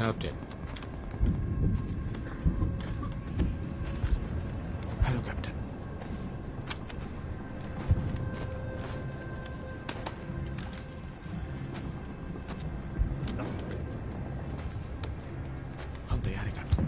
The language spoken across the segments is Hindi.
कैप्टन। Hello captain. हम तैयार हैं कैप्टन।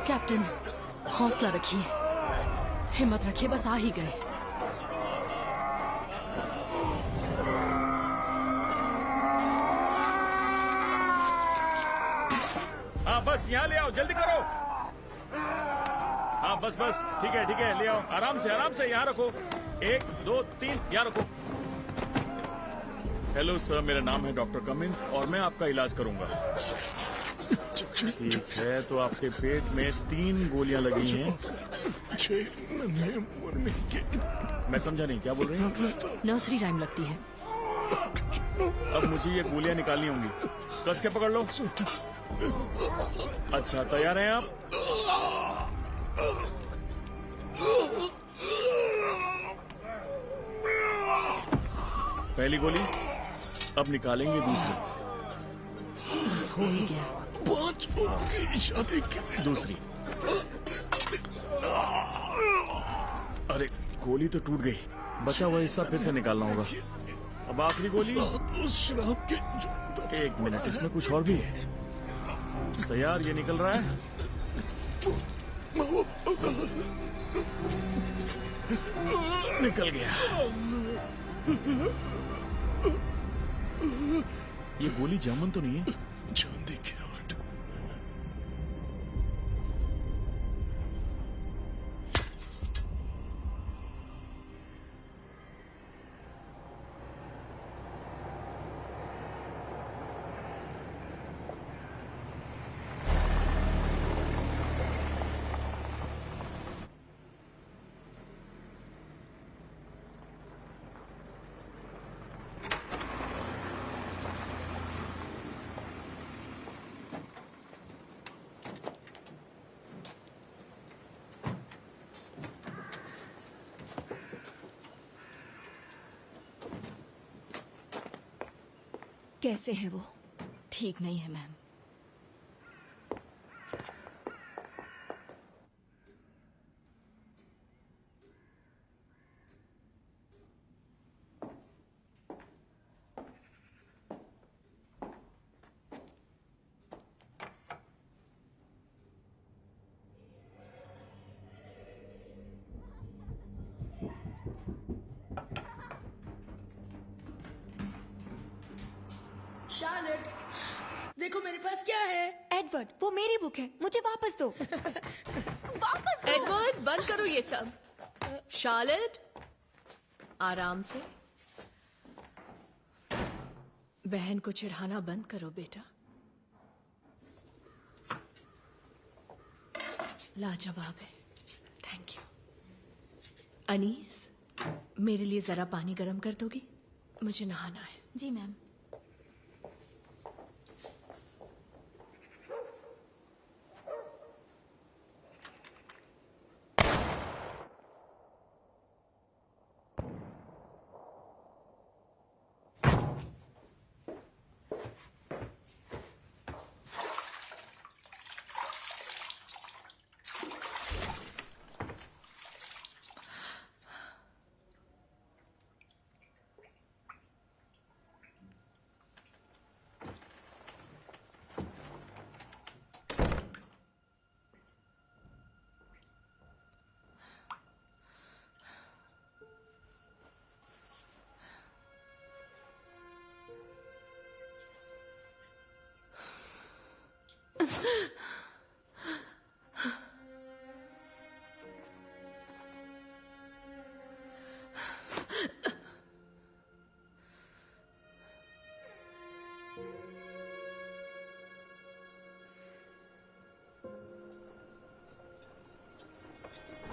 कैप्टन, हौसला रखिए, हिम्मत रखिए, बस आ ही गए। हाँ बस यहाँ ले आओ, जल्दी करो। हाँ बस बस, ठीक है ले आओ, आराम से यहाँ रखो। 1 2 3 यहाँ रखो। हेलो सर, मेरा नाम है डॉक्टर कमिंस और मैं आपका इलाज करूंगा। ठीक है, तो आपके पेट में 3 गोलियां लगी हैं। मैं समझा नहीं, क्या बोल रही हैं? नर्सरी राइम लगती है। अब मुझे ये गोलियां निकालनी होंगी, कस के पकड़ लो। अच्छा, तैयार हैं आप? पहली गोली, अब निकालेंगे दूसरी। बस हो ही गया। 5 की शादी की दूसरी। अरे गोली तो टूट गई, बचा हुआ हिस्सा फिर से निकालना होगा। अब आखिरी गोली। उस शराब के 1 मिनट, इसमें कुछ और भी है। तैयार, ये निकल रहा है। निकल गया। ये गोली जामुन तो नहीं है? चांदी की आट। कैसे है वो? ठीक नहीं है मैम। शार्लेट, देखो मेरे पास क्या है। एडवर्ड, वो मेरी बुक है, मुझे वापस दो। वापस दो। एडवर्ड, बंद करो ये सब। शार्लेट, आराम से। बहन को चिढ़ाना बंद करो बेटा। लाजवाब है, थैंक यू। अनीस, मेरे लिए जरा पानी गर्म कर दोगी? मुझे नहाना है। जी ma'am.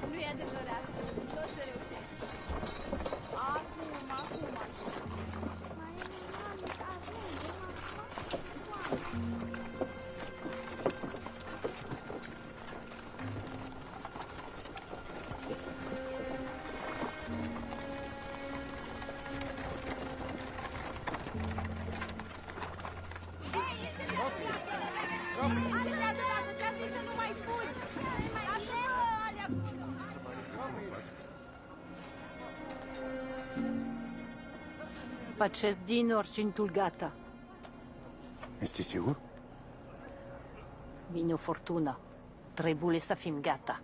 Nu e adevărat. Nu o să reușești. Acum așa. Mai încetează, dacă ți-am zis să nu mai fugi. Lasă-mă alea. Faceți din argintul gata. Este sigur? Vine o furtună. Trebuie să fim gata.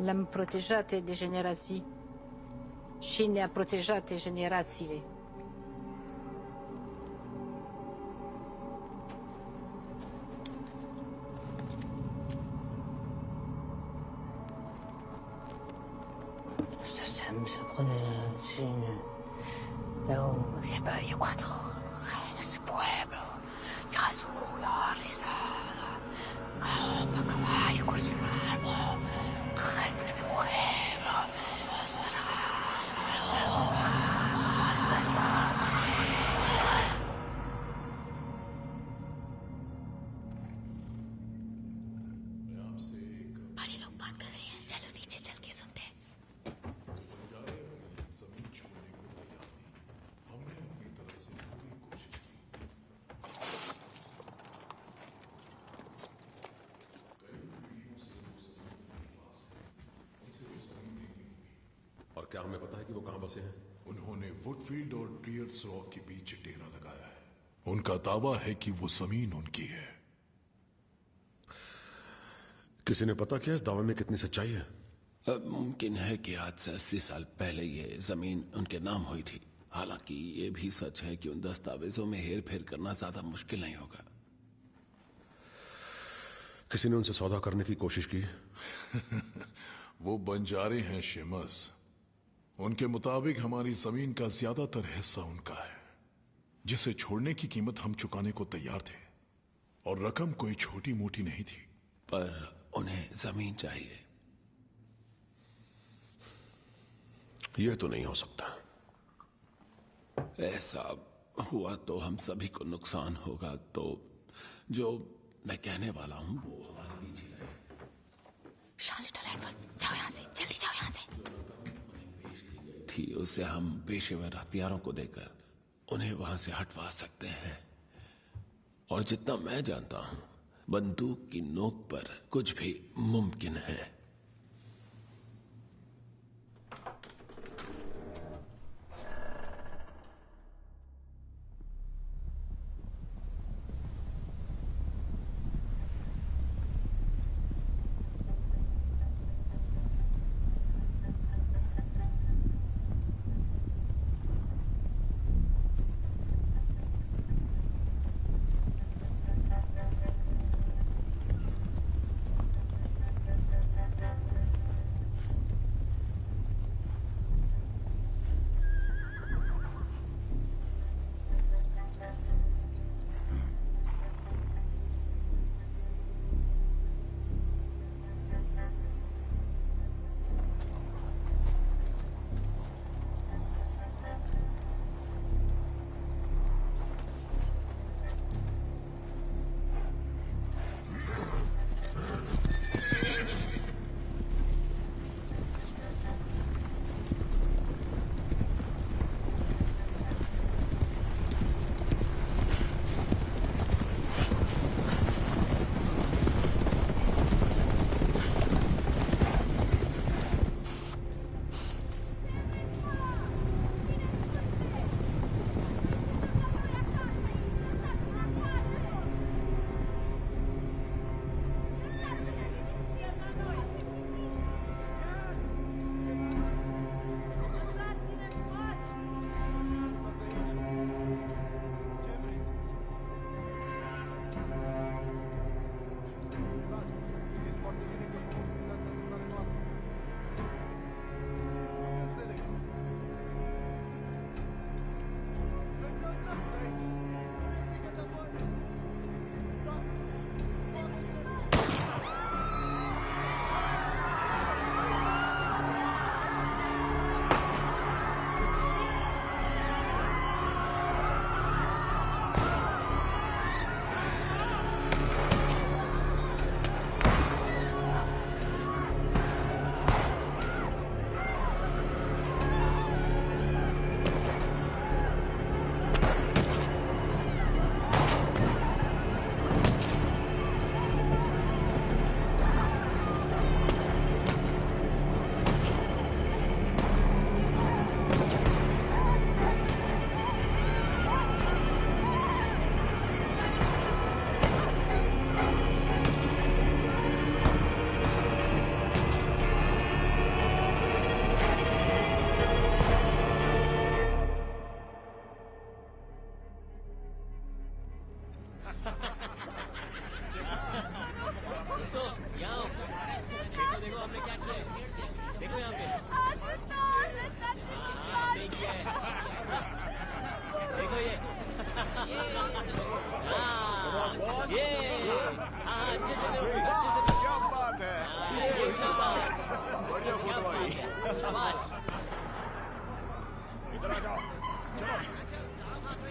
L-am protejat de generații și ne-a protejat generațiile. और क्या हमें पता है कि वो कहां बसे हैं? उन्होंने वुडफील्ड और ट्रियर्स रॉक के बीच डेरा लगाया है। उनका दावा है कि वो जमीन उनकी है। किसी ने पता किया इस दावे में कितनी सच्चाई है? मुमकिन है कि आज से 80 साल पहले ये जमीन उनके नाम हुई थी। हालांकि ये भी सच है कि उन दस्तावेजों में हेर फेर करना ज्यादा मुश्किल नहीं होगा। किसी ने उनसे सौदा करने की कोशिश की? वो बंजारे हैं शेमस। उनके मुताबिक हमारी जमीन का ज्यादातर हिस्सा उनका है, जिसे छोड़ने की कीमत हम चुकाने को तैयार थे, और रकम कोई छोटी मोटी नहीं थी। पर उन्हें जमीन चाहिए। यह तो नहीं हो सकता। ऐसा हुआ तो हम सभी को नुकसान होगा। तो जो मैं कहने वाला हूं वो हमारे बीच ही रहे। शार्लेट और एडवर्ड, जाओ यहाँ से, जल्दी जाओ यहाँ से। थी उसे हम पेशेवर हथियारों को देकर उन्हें वहां से हटवा सकते हैं। और जितना मैं जानता हूं, बंदूक की नोक पर कुछ भी मुमकिन है।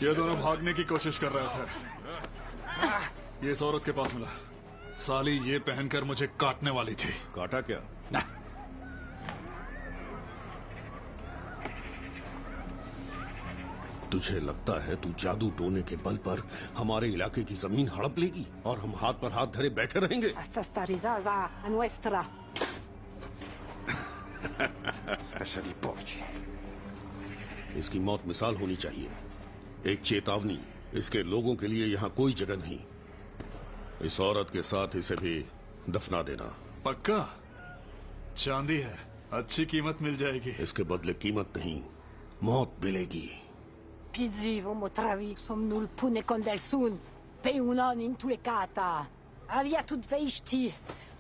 ये दोनों भागने की कोशिश कर रहे थे। ये इस औरत के पास मिला। साली ये पहनकर मुझे काटने वाली थी। काटा क्या? ना। तुझे लगता है तू जादू टोने के बल पर हमारे इलाके की जमीन हड़प लेगी और हम हाथ पर हाथ धरे बैठे रहेंगे? Asta sta risasa a nuestra. Spessa di porci. इसकी मौत मिसाल होनी चाहिए, एक चेतावनी। इसके लोगों के लिए यहाँ कोई जगह नहीं। इस औरत के साथ इसे भी दफना देना। पक्का? चांदी है, अच्छी कीमत मिल जाएगी। इसके बदले कीमत नहीं, मौत मिलेगी। Pizzi, vomo travi, somnul pune condelsun. Pe unon intulecata. Avia tut veiști.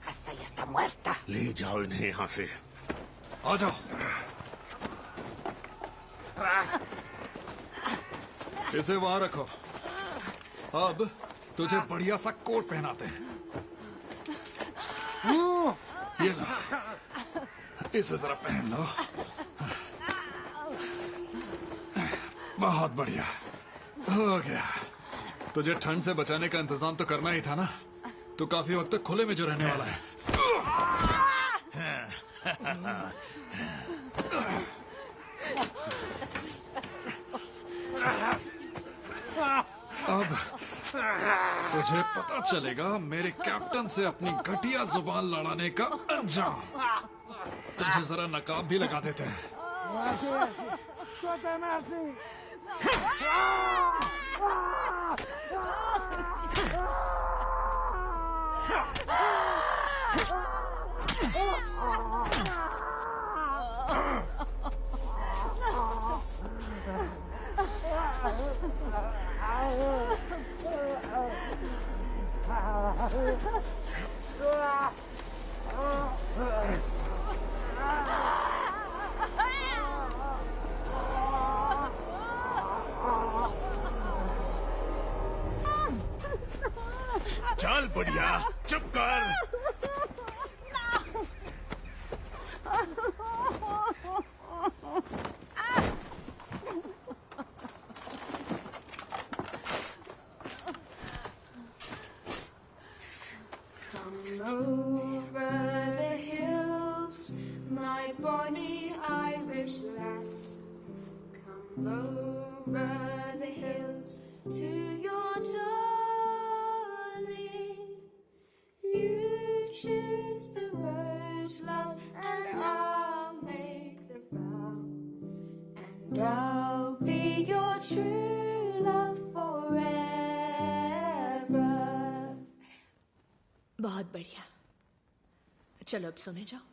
Asta este muerta. ले जाओ इन्हें यहाँ से। आ जाओ। इसे वहां रखो। अब तुझे बढ़िया सा कोट पहनाते हैं। ये लो, इसे जरा पहन लो। बहुत बढ़िया, हो गया। तुझे ठंड से बचाने का इंतजाम तो करना ही था ना। तू काफी वक्त तक खुले में जो रहने वाला है। अब तुझे पता चलेगा मेरे कैप्टन से अपनी घटिया जुबान लड़ाने का अंजाम। तुझे जरा नकाब भी लगा देते हैं। चल बढ़िया, चुप कर। Come over the hills, my bonny Irish lass. Come over the hills to your darling. You choose the road, love, and I'll make the vow. And I'll be your true love forever. बहुत बढ़िया। चलो अब सोने जाओ।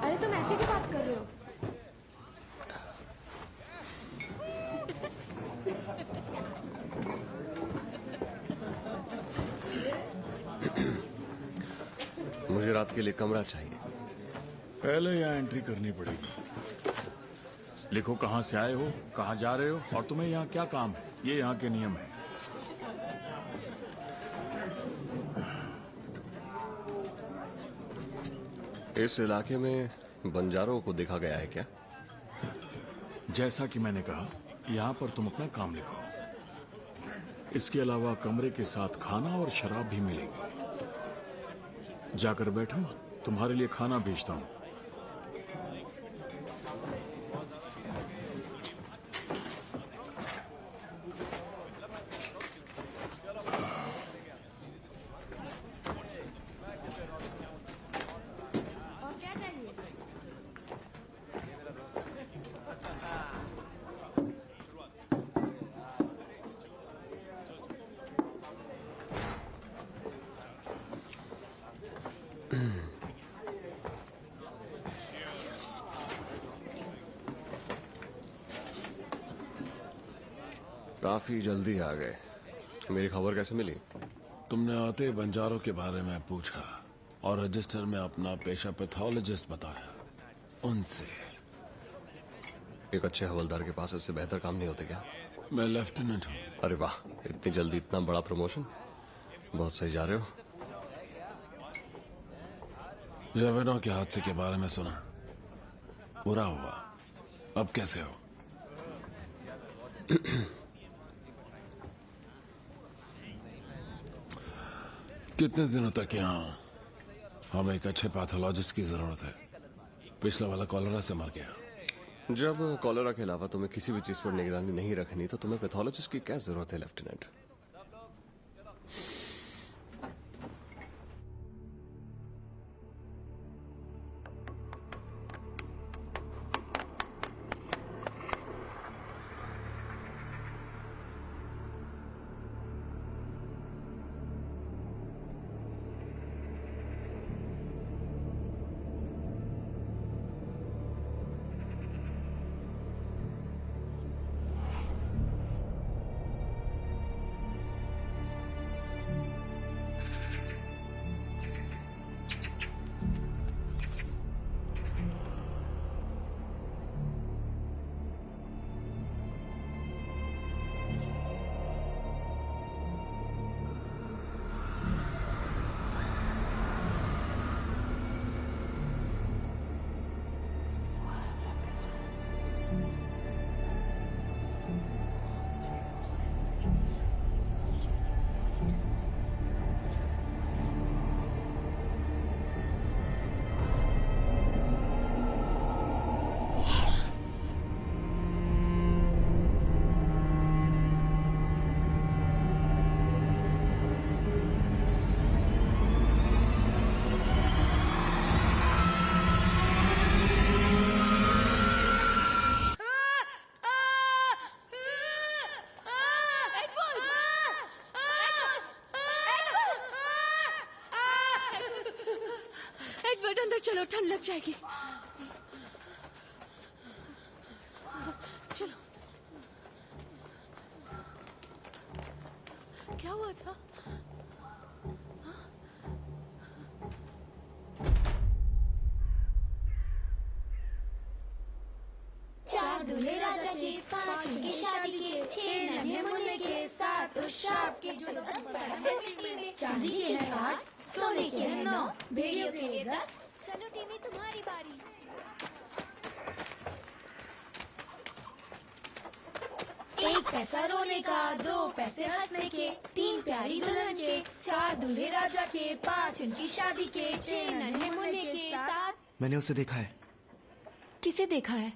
अरे तुम ऐसे क्यों बात कर रहे हो? मुझे रात के लिए कमरा चाहिए। पहले यहाँ एंट्री करनी पड़ेगी। लिखो कहाँ से आए हो, कहाँ जा रहे हो और तुम्हें यहाँ क्या काम है। ये यहाँ के नियम है। इस इलाके में बंजारों को देखा गया है क्या? जैसा कि मैंने कहा, यहाँ पर तुम अपना काम लिखो। इसके अलावा कमरे के साथ खाना और शराब भी मिलेगी। जाकर बैठो, तुम्हारे लिए खाना भेजता हूँ। काफी जल्दी आ गए। मेरी खबर कैसे मिली? तुमने आते ही बंजारों के बारे में पूछा और रजिस्टर में अपना पेशा पैथोलॉजिस्ट बताया। उनसे एक अच्छे हवलदार के पास इससे बेहतर काम नहीं होते क्या? मैं लेफ्टिनेंट हूँ। अरे वाह, इतनी जल्दी इतना बड़ा प्रमोशन, बहुत सही जा रहे हो। जावेदों के हादसे के बारे में सुना, बुरा हुआ। अब कैसे हो? कितने दिनों तक यहाँ हूं? हमें एक अच्छे पैथोलॉजिस्ट की जरूरत है। पिछला वाला कॉलेरा से मर गया। जब कॉलेरा के अलावा तुम्हें किसी भी चीज पर निगरानी नहीं रखनी तो तुम्हें पैथोलॉजिस्ट की क्या जरूरत है लेफ्टिनेंट? अंदर चलो, ठंड लग जाएगी। चलो। क्या हुआ था? चार दूल्हे राजा के, पांच उनकी शादी के, छह नन्हे मुन्ने के, सात उस शाप के जो चांदी के हैं 8, सोने के हैं 9, भेड़ियों के लिए 10। चलो टीवी, तुम्हारी बारी। एक पैसा रोने का, 2 पैसे हंसने के, 3 प्यारी दुल्हन के, 4 दूल्हे राजा के, 5 उनकी शादी के, 6 नन्हे मुन्ने के, 7। मैंने उसे देखा है। किसे देखा है?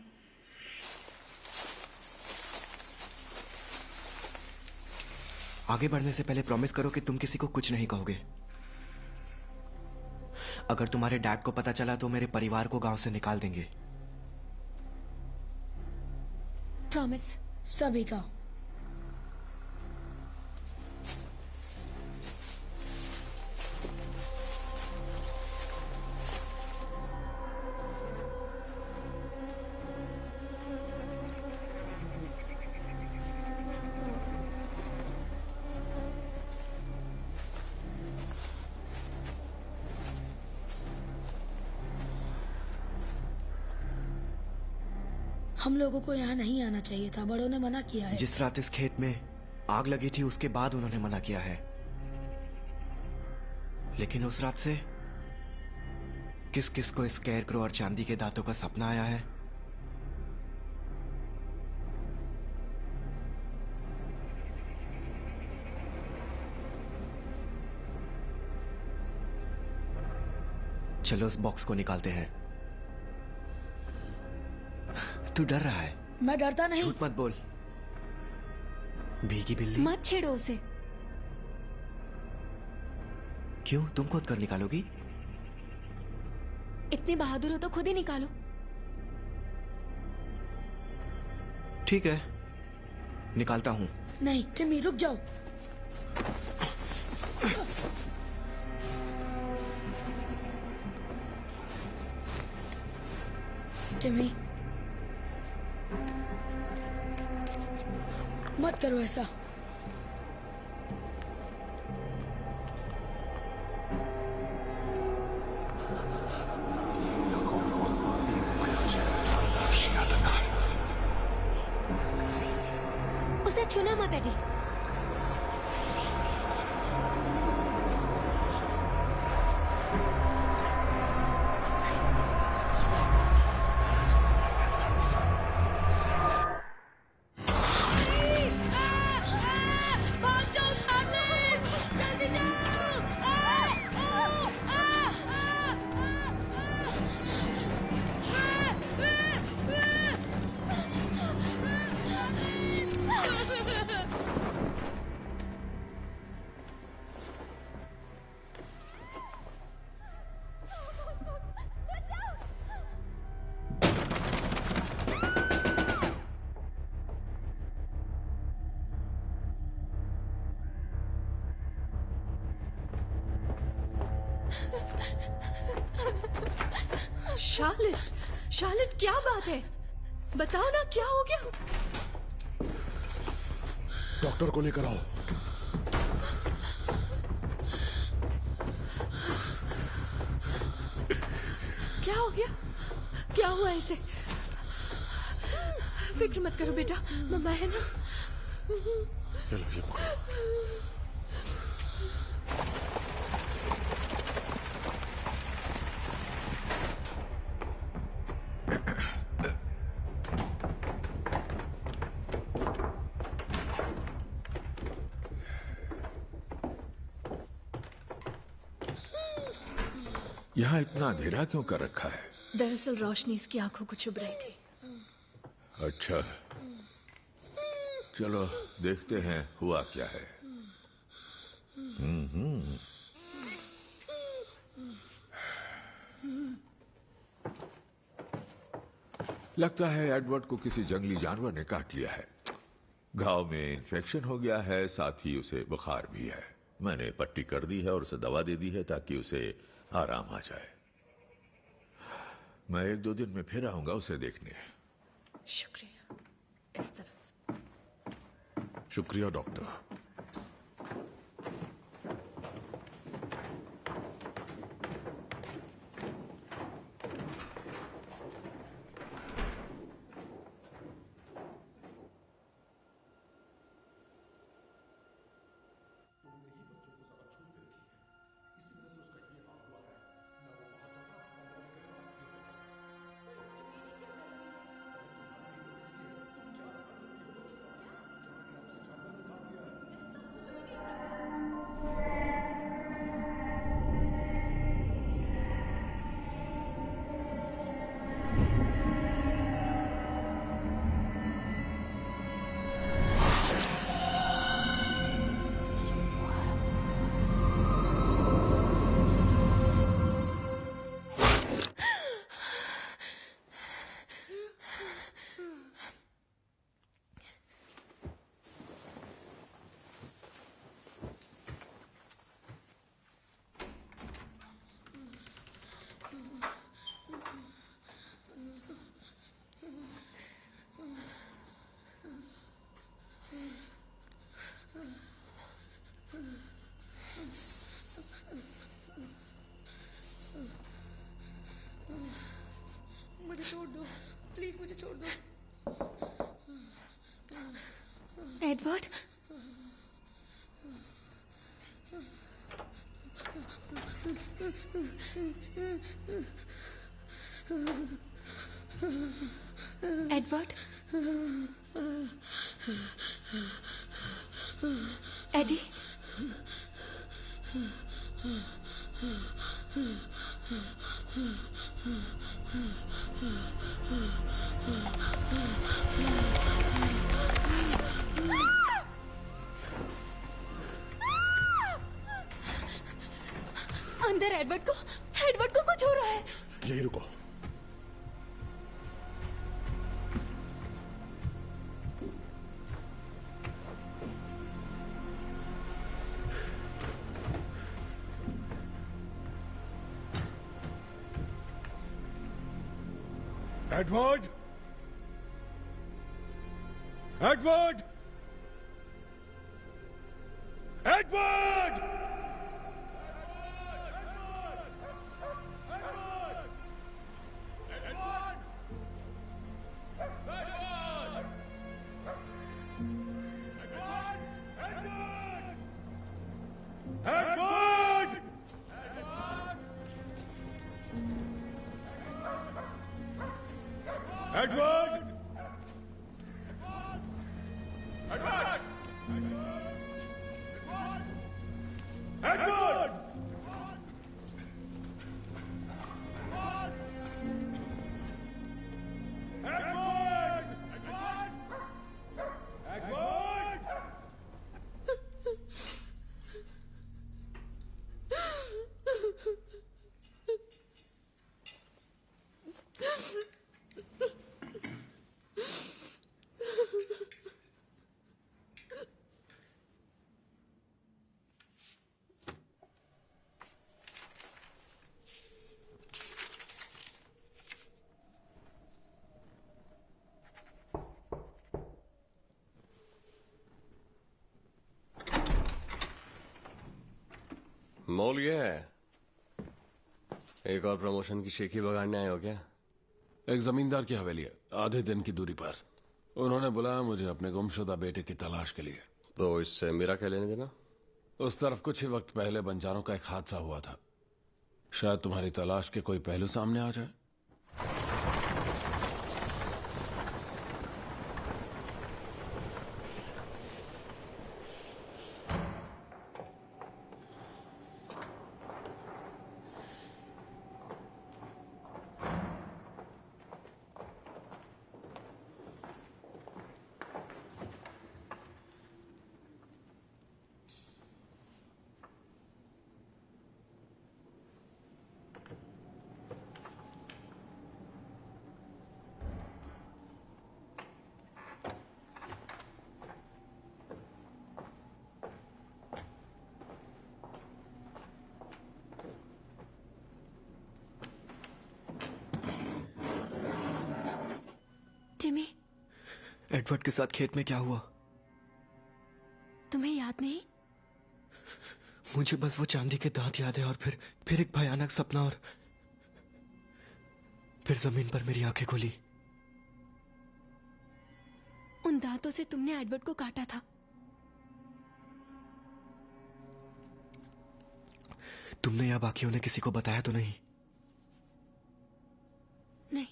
आगे बढ़ने से पहले प्रॉमिस करो कि तुम किसी को कुछ नहीं कहोगे। अगर तुम्हारे डैड को पता चला तो मेरे परिवार को गांव से निकाल देंगे। प्रॉमिस। सभी का। हम लोगों को यहाँ नहीं आना चाहिए था, बड़ों ने मना किया है। जिस रात इस खेत में आग लगी थी उसके बाद उन्होंने मना किया है, लेकिन उस रात से किस किस को स्केयरक्रो और चांदी के दांतों का सपना आया है? चलो उस बॉक्स को निकालते हैं। तू डर रहा है? मैं डरता नहीं। झूठ मत बोल। भीगी बिल्ली। मत छेड़ो उसे। क्यों, तुम खुद कर निकालोगी? इतने बहादुर हो तो खुद ही निकालो। ठीक है, निकालता हूं। नहीं टिमी, रुक जाओ। टिमी, मत करो ऐसा। उसे छूना मत एडी। शार्लेट, शार्लेट क्या बात है? बताओ ना क्या हो गया? डॉक्टर को लेकर आओ। क्या हो गया? क्या हुआ इसे? फिक्र मत करो बेटा, मम्मा है ना। चलो ये पकड़ो। यहाँ इतना अंधेरा क्यों कर रखा है? दरअसल रोशनी इसकी आंखों को चुभ रही थी। अच्छा, चलो देखते हैं हुआ क्या है। लगता है एडवर्ड को किसी जंगली जानवर ने काट लिया है। घाव में इन्फेक्शन हो गया है, साथ ही उसे बुखार भी है। मैंने पट्टी कर दी है और उसे दवा दे दी है ताकि उसे आराम आ जाए। मैं 1-2 दिन में फिर आऊंगा उसे देखने। शुक्रिया। इस तरफ। शुक्रिया डॉक्टर। मुझे छोड़ दो, प्लीज मुझे छोड़ दो। एडवर्ड, एडवर्ड, एडी, अंदर एडवर्ड को कुछ हो रहा है। यही रुको। Edward, Edward, Edward! एडवर्ड! मोल ये है। एक और प्रमोशन की शेखी बगाड़ने आए हो क्या? एक जमींदार की हवेली है, आधे दिन की दूरी पर। उन्होंने बुलाया मुझे अपने गुमशुदा बेटे की तलाश के लिए। तो इससे मेरा क्या लेने देना? उस तरफ कुछ ही वक्त पहले बंजारों का एक हादसा हुआ था। शायद तुम्हारी तलाश के कोई पहलू सामने आ जाए। टिमी, एडवर्ड के साथ खेत में क्या हुआ? तुम्हें याद नहीं? मुझे बस वो चांदी के दांत याद है और फिर एक भयानक सपना और फिर जमीन पर मेरी आंखें खुली। उन दांतों से तुमने एडवर्ड को काटा था। तुमने या बाकियों ने किसी को बताया तो नहीं? नहीं,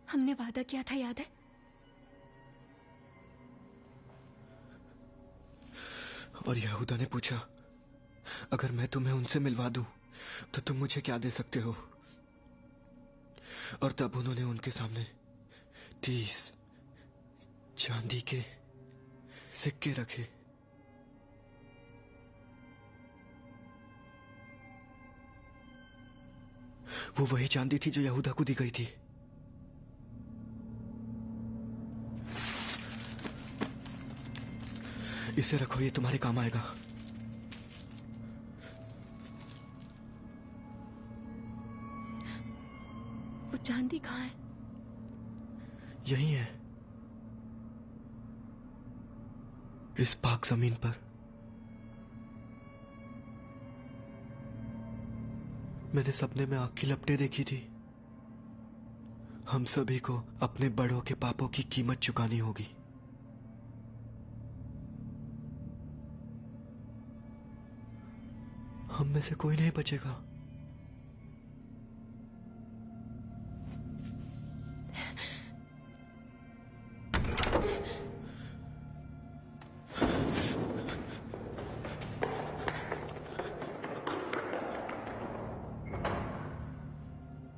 हमने वादा किया था, याद है? और यहूदा ने पूछा, अगर मैं तुम्हें उनसे मिलवा दूं तो तुम मुझे क्या दे सकते हो? और तब उन्होंने उनके सामने 30 चांदी के सिक्के रखे। वो वही चांदी थी जो यहूदा को दी गई थी। इसे रखो, ये तुम्हारे काम आएगा। वो चांदी कहाँ है? यही है, इस पाक जमीन पर। मैंने सपने में आग की लपटें देखी थी। हम सभी को अपने बड़ों के पापों की कीमत चुकानी होगी। हम में से कोई नहीं बचेगा।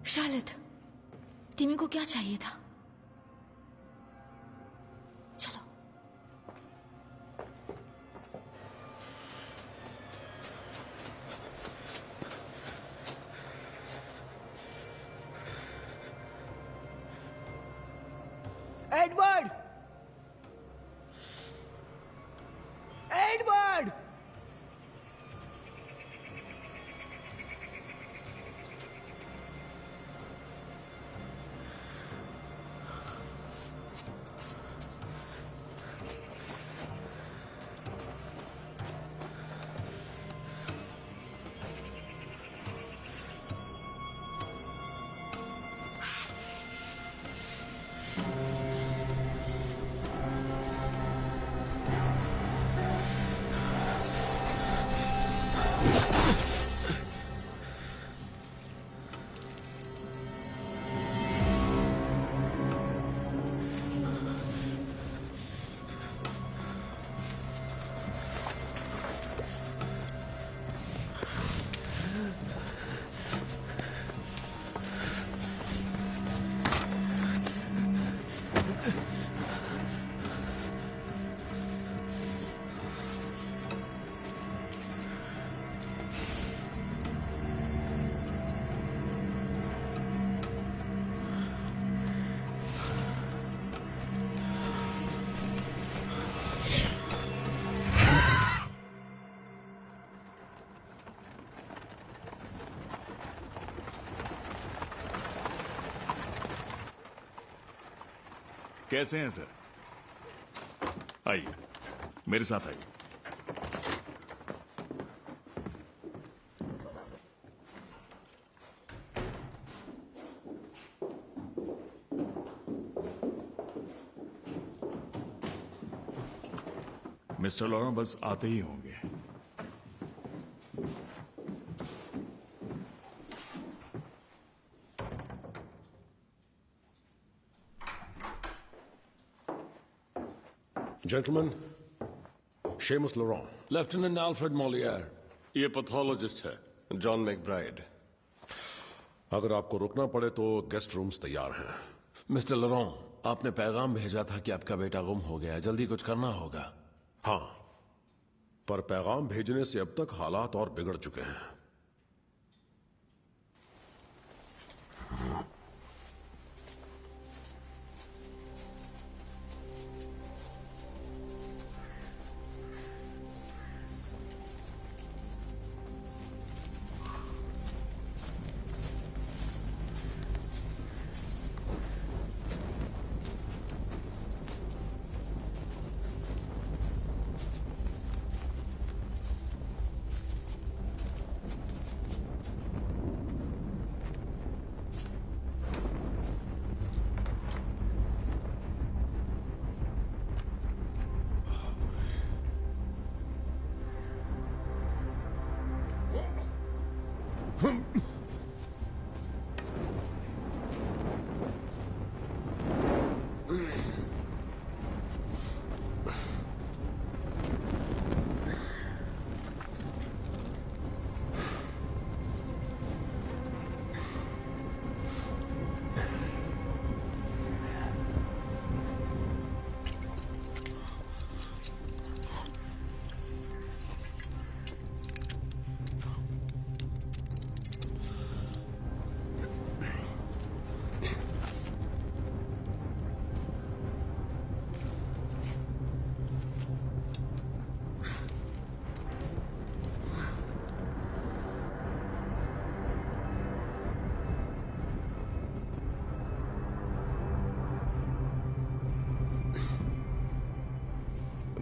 शार्लेट, टिमी को क्या चाहिए था? चलो। एडवर्ड! एडवर्ड! कैसे हैं सर? आइए, मेरे साथ आइए। मिस्टर लॉरेंस बस आते ही होंगे। जेंटलमैन, शेमस लोरों। लेफ्टिनेंट अल्फ्रेड मॉलियर। ये पैथोलॉजिस्ट है, जॉन मैकब्राइड। अगर आपको रुकना पड़े तो गेस्ट रूम्स तैयार हैं। मिस्टर लोरों, आपने पैगाम भेजा था कि आपका बेटा गुम हो गया, जल्दी कुछ करना होगा। हाँ, पर पैगाम भेजने से अब तक हालात और बिगड़ चुके हैं।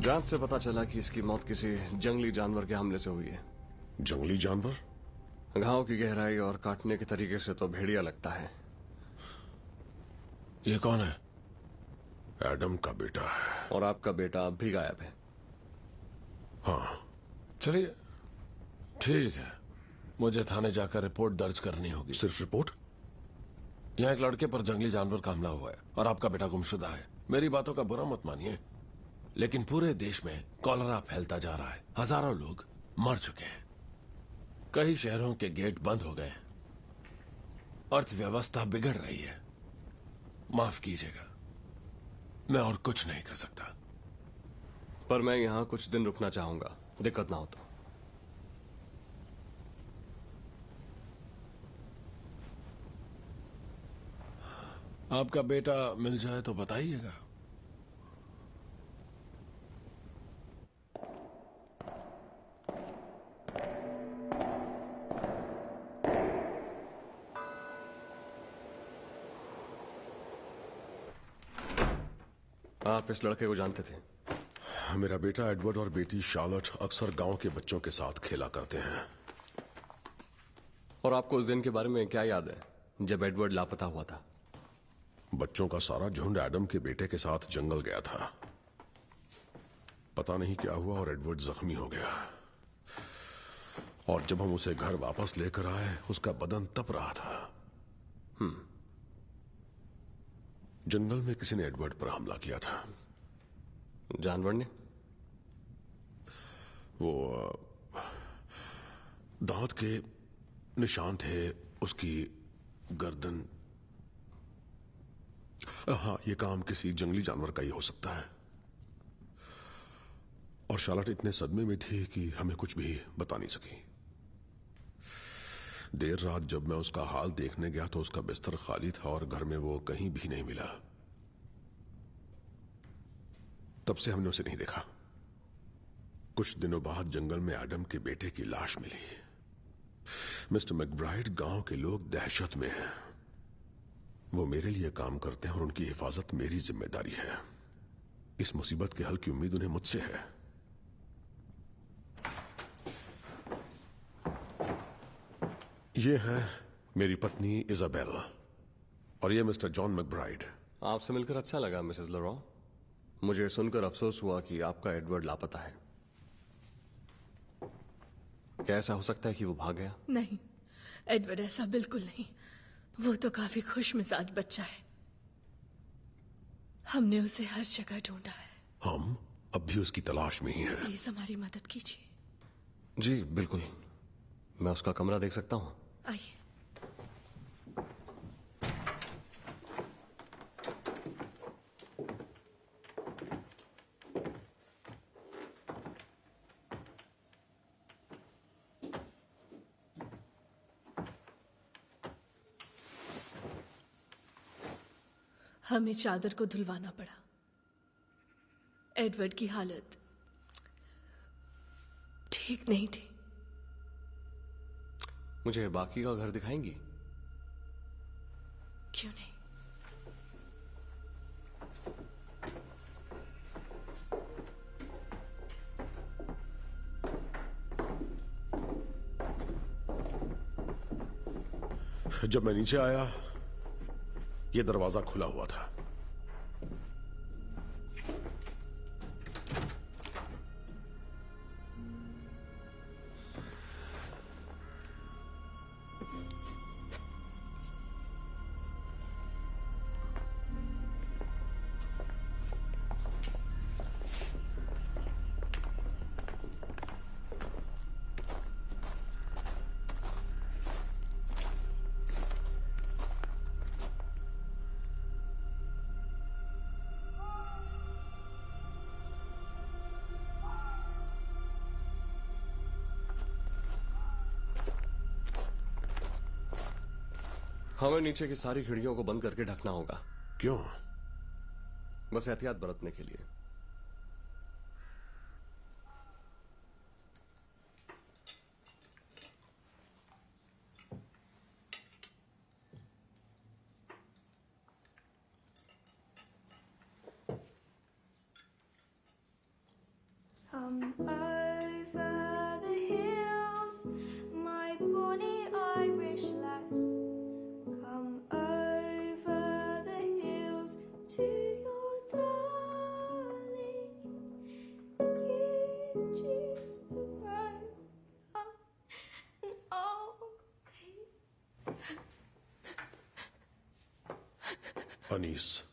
जांच से पता चला कि इसकी मौत किसी जंगली जानवर के हमले से हुई है। जंगली जानवर? घाव की गहराई और काटने के तरीके से तो भेड़िया लगता है। ये कौन है? एडम का बेटा है। और आपका बेटा अब भी गायब है। हाँ। चलिए, ठीक है, मुझे थाने जाकर रिपोर्ट दर्ज करनी होगी। सिर्फ रिपोर्ट? यहाँ एक लड़के पर जंगली जानवर का हमला हुआ है और आपका बेटा गुमशुदा है। मेरी बातों का बुरा मत मानिए, लेकिन पूरे देश में कॉलरा फैलता जा रहा है। हजारों लोग मर चुके हैं। कई शहरों के गेट बंद हो गए हैं। अर्थव्यवस्था बिगड़ रही है। माफ कीजिएगा, मैं और कुछ नहीं कर सकता। पर मैं यहाँ कुछ दिन रुकना चाहूंगा, दिक्कत ना हो तो। आपका बेटा मिल जाए तो बताइएगा। आप इस लड़के को जानते थे? मेरा बेटा एडवर्ड और बेटी शार्लट अक्सर गांव के बच्चों के साथ खेला करते हैं। और आपको उस दिन के बारे में क्या याद है जब एडवर्ड लापता हुआ था? बच्चों का सारा झुंड एडम के बेटे के साथ जंगल गया था। पता नहीं क्या हुआ और एडवर्ड जख्मी हो गया। और जब हम उसे घर वापस लेकर आए, उसका बदन तप रहा था। जंगल में किसी ने एडवर्ड पर हमला किया था। जानवर ने? वो दांत के निशान थे उसकी गर्दन। हाँ, ये काम किसी जंगली जानवर का ही हो सकता है। और शार्लट इतने सदमे में थी कि हमें कुछ भी बता नहीं सकी। देर रात जब मैं उसका हाल देखने गया तो उसका बिस्तर खाली था और घर में वो कहीं भी नहीं मिला। तब से हमने उसे नहीं देखा। कुछ दिनों बाद जंगल में एडम के बेटे की लाश मिली। मिस्टर मैकब्राइड, गांव के लोग दहशत में हैं। वो मेरे लिए काम करते हैं और उनकी हिफाजत मेरी जिम्मेदारी है। इस मुसीबत के हल की उम्मीद उन्हें मुझसे है। ये है मेरी पत्नी इजाबेल और ये मिस्टर जॉन मैकब्राइड। आपसे मिलकर अच्छा लगा मिसेस लोरॉ। मुझे सुनकर अफसोस हुआ कि आपका एडवर्ड लापता है। क्या ऐसा हो सकता है कि वो भाग गया? नहीं एडवर्ड, ऐसा बिल्कुल नहीं। वो तो काफी खुश मिजाज बच्चा है। हमने उसे हर जगह ढूंढा है। हम अब भी उसकी तलाश में ही हैं। प्लीज हमारी मदद कीजिए। जी बिल्कुल, मैं उसका कमरा देख सकता हूँ? आइए। हमें चादर को धुलवाना पड़ा। एडवर्ड की हालत ठीक नहीं थी। मुझे बाकी का घर दिखाएंगी? क्यों नहीं? जब मैं नीचे आया ये दरवाजा खुला हुआ था। हमें नीचे की सारी खिड़कियों को बंद करके ढकना होगा। क्यों? बस एहतियात बरतने के लिए। अनीस,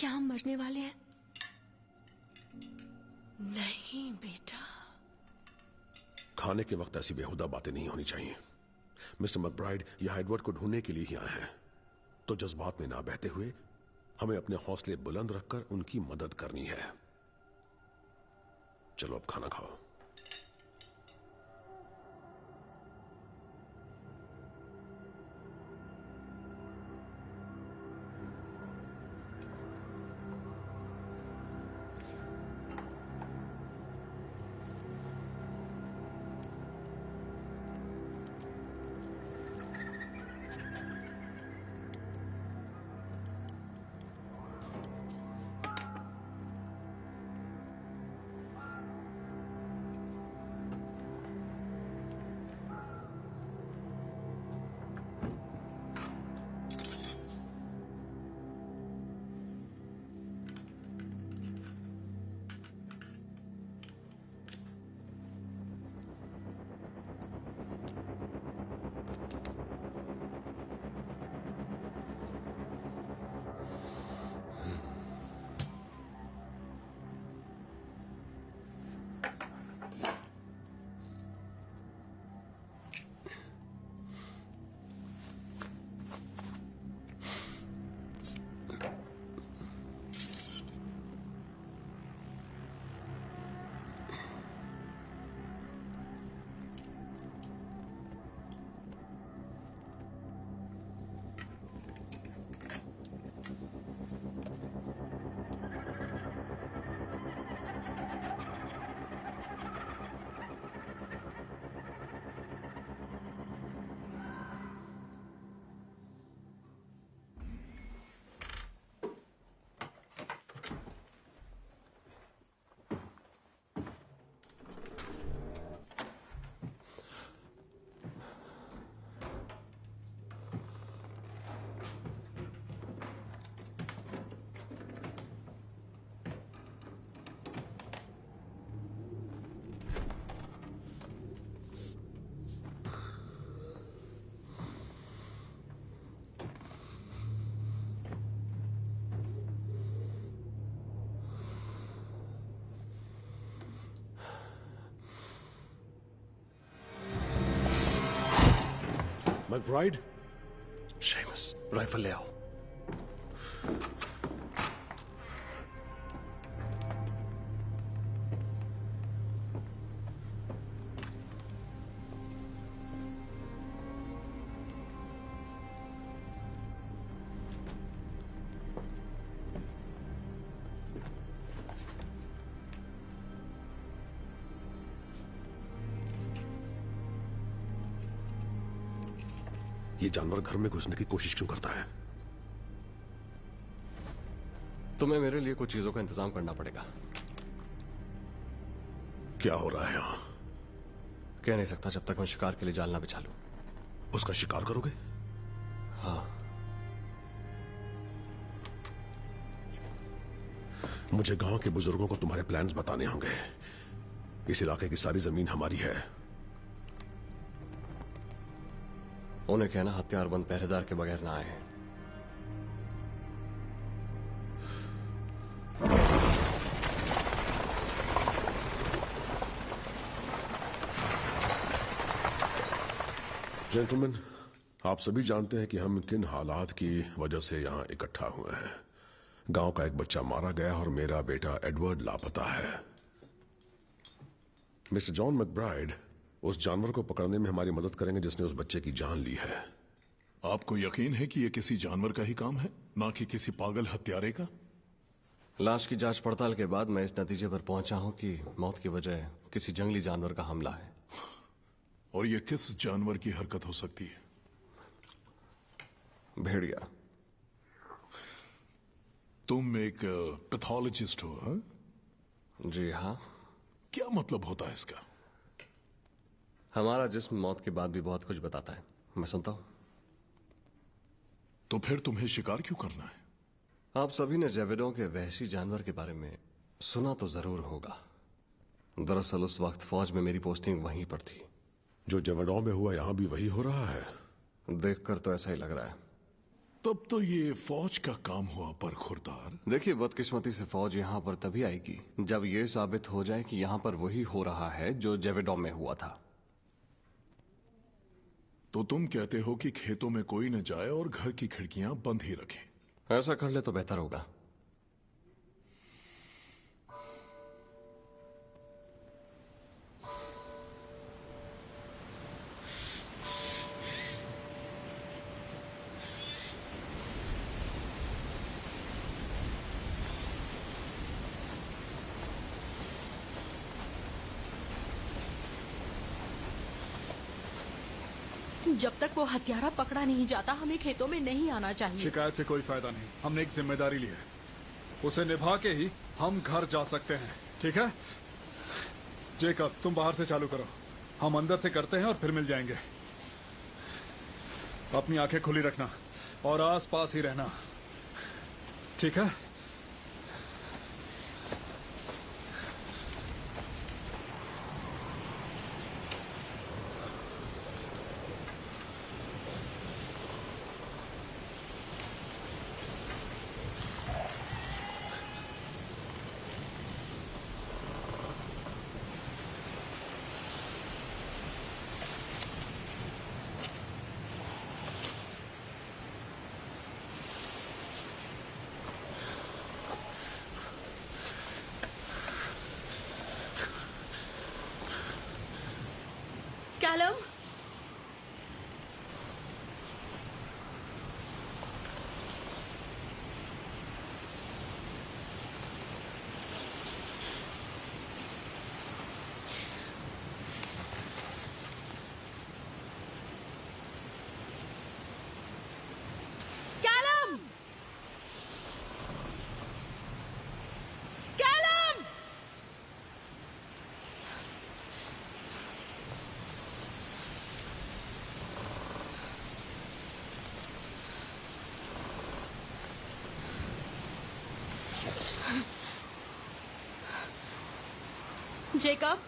क्या हम मरने वाले हैं? नहीं बेटा। खाने के वक्त ऐसी बेहुदा बातें नहीं होनी चाहिए। मिस्टर मैकब्राइड यहाँ एडवर्ड को ढूंढने के लिए ही आए हैं, तो जज्बात में ना बहते हुए हमें अपने हौसले बुलंद रखकर उनकी मदद करनी है। चलो अब खाना खाओ। मैकब्राइड, शेमस, राइफल ले आओ। ये जानवर घर में घुसने की कोशिश क्यों करता है? तुम्हें मेरे लिए कुछ चीजों का इंतजाम करना पड़ेगा। क्या हो रहा है यहां? कह नहीं सकता जब तक मैं शिकार के लिए जाल ना बिछा लूं। उसका शिकार करोगे? हाँ। मुझे गांव के बुजुर्गों को तुम्हारे प्लान्स बताने होंगे। इस इलाके की सारी जमीन हमारी है। उन्हें कहना हथियारबंद पहरेदार के बगैर ना आए। जेंटलमैन, आप सभी जानते हैं कि हम किन हालात की वजह से यहां इकट्ठा हुए हैं। गांव का एक बच्चा मारा गया और मेरा बेटा एडवर्ड लापता है। मिस्टर जॉन मैकब्राइड उस जानवर को पकड़ने में हमारी मदद करेंगे जिसने उस बच्चे की जान ली है। आपको यकीन है कि यह किसी जानवर का ही काम है, ना कि किसी पागल हत्यारे का? लाश की जांच पड़ताल के बाद मैं इस नतीजे पर पहुंचा हूं कि मौत की वजह किसी जंगली जानवर का हमला है। और यह किस जानवर की हरकत हो सकती है? भेड़िया। तुम एक पैथोलॉजिस्ट हो? हाँ? जी हाँ। क्या मतलब होता है इसका? हमारा जिस्म मौत के बाद भी बहुत कुछ बताता है। मैं सुनता हूं। तो फिर तुम्हें शिकार क्यों करना है? आप सभी ने जेविडों के वहशी जानवर के बारे में सुना तो जरूर होगा। दरअसल उस वक्त फौज में मेरी पोस्टिंग वहीं पर थी। जो जेविडों में हुआ यहां भी वही हो रहा है? देखकर तो ऐसा ही लग रहा है। तब तो ये फौज का काम हुआ पर खुरदार। देखिए, बदकिस्मती से फौज यहाँ पर तभी आएगी जब ये साबित हो जाए कि यहाँ पर वही हो रहा है जो जेवेडॉम में हुआ था। तो तुम कहते हो कि खेतों में कोई न जाए और घर की खिड़कियां बंद ही रखें? ऐसा कर ले तो बेहतर होगा। जब तक वो हत्यारा पकड़ा नहीं जाता हमें खेतों में नहीं आना चाहिए। शिकायत से कोई फायदा नहीं, हमने एक जिम्मेदारी ली है, उसे निभा के ही हम घर जा सकते हैं। ठीक है जेकब, तुम बाहर से चालू करो, हम अंदर से करते हैं और फिर मिल जाएंगे। अपनी आंखें खुली रखना और आस पास ही रहना, ठीक है? Callum, Callum, Callum! Jacob,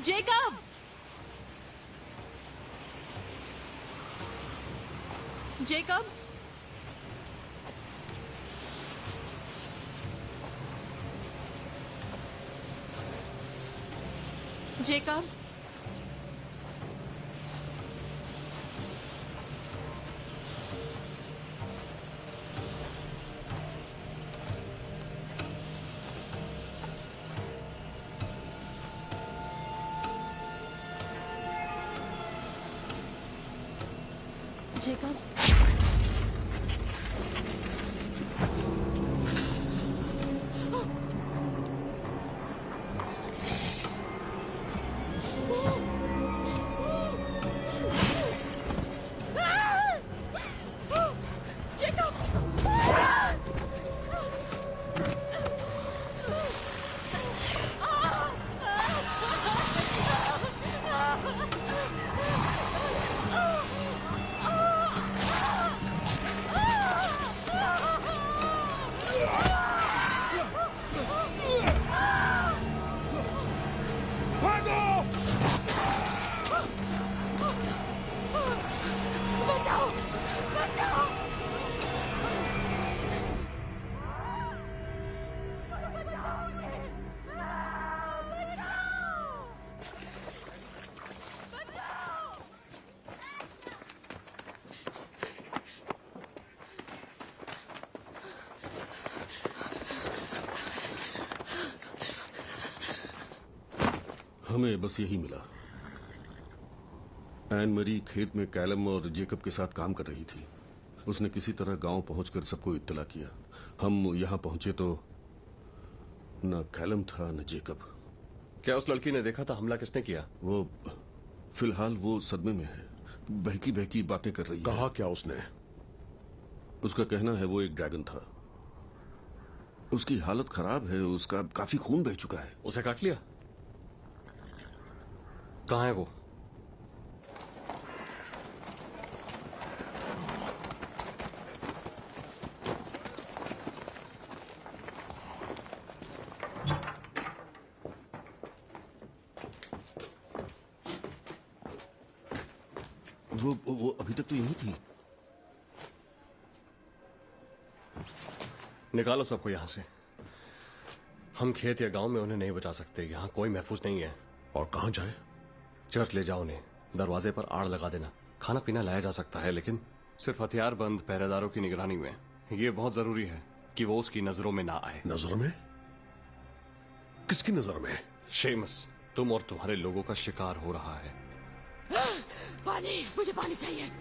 Jacob, Jacob, Jacob, Jacob, हमें बस यही मिला। एन मरी खेत में कैलम और जेकब के साथ काम कर रही थी। उसने किसी तरह गांव पहुंचकर सबको इत्तला किया। हम यहां पहुंचे तो न कैलम था न जेकब। क्या उस लड़की ने देखा था हमला किसने किया? वो फिलहाल वो सदमे में है, बहकी बहकी बातें कर रही है। कहा क्या उसने? उसका कहना है वो एक ड्रैगन था। उसकी हालत खराब है, उसका काफी खून बह चुका है। उसे काट लिया? कहाँ है वो? वो अभी तक तो यही थी। निकालो सबको यहां से। हम खेत या गांव में उन्हें नहीं बचा सकते। यहां कोई महफूज नहीं है। और कहां जाए? चर्च ले जाओ उन्हें। दरवाजे पर आड़ लगा देना। खाना पीना लाया जा सकता है, लेकिन सिर्फ हथियारबंद पहरेदारों की निगरानी में। यह बहुत जरूरी है कि वो उसकी नजरों में ना आए। नजर में? किसकी नजर में? शेमस, तुम और तुम्हारे लोगों का शिकार हो रहा है। पानी, मुझे पानी चाहिए।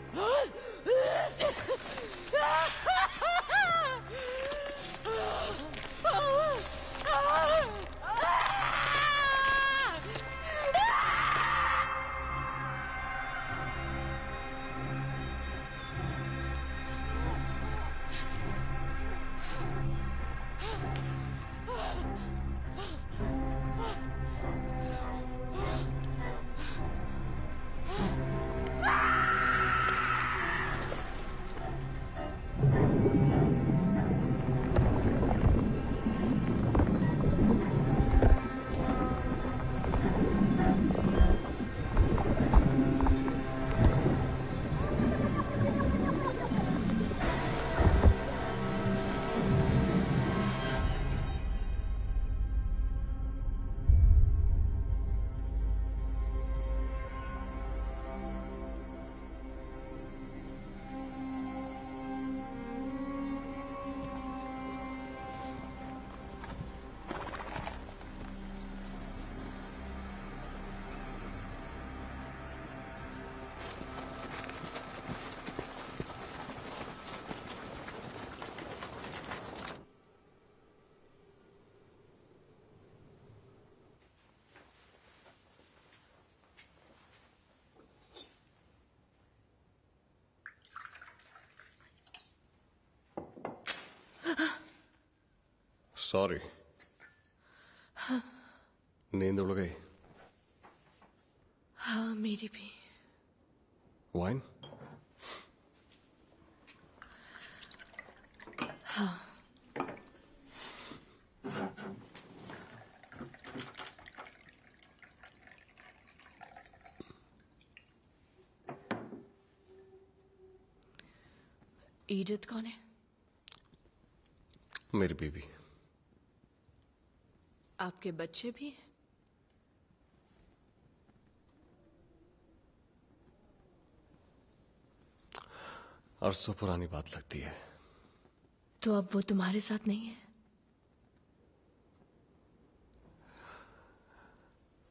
सॉरी। नींद उड़ गई? हाँ, मेरी भी। वाइन? हाँ। ईडिथ कौन है? मेरी बीवी। आपके बच्चे भी हैं? अरसों पुरानी बात लगती है। तो अब वो तुम्हारे साथ नहीं है?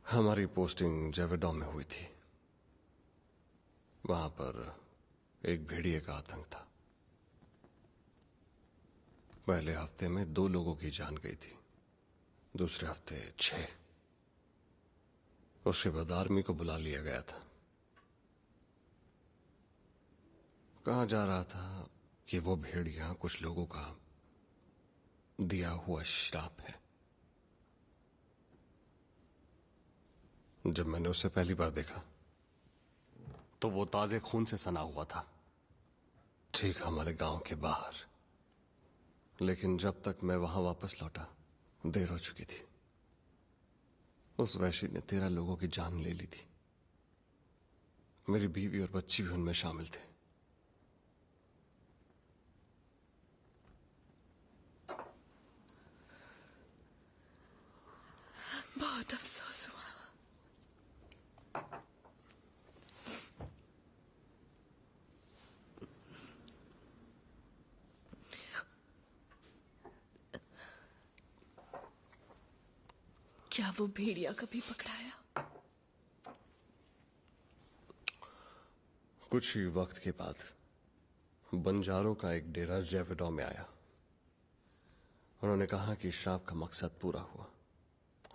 हमारी पोस्टिंग जेवेडॉ में हुई थी। वहां पर एक भेड़िए का आतंक था। पहले हफ्ते में 2 लोगों की जान गई थी, दूसरे हफ्ते 6। उसके बाद आर्मी को बुला लिया गया था। कहा जा रहा था कि वो भेड़िया कुछ लोगों का दिया हुआ श्राप है। जब मैंने उसे पहली बार देखा तो वो ताजे खून से सना हुआ था, ठीक हमारे गांव के बाहर। लेकिन जब तक मैं वहां वापस लौटा देर हो चुकी थी। उस वैशी ने 13 लोगों की जान ले ली थी। मेरी बीवी और बच्ची भी उनमें शामिल थे। बहुत अफसोस हुआ। क्या वो भेड़िया कभी पकड़ाया? कुछ ही वक्त के बाद बंजारों का एक डेरा जेवेडॉ में आया। उन्होंने कहा कि श्राप का मकसद पूरा हुआ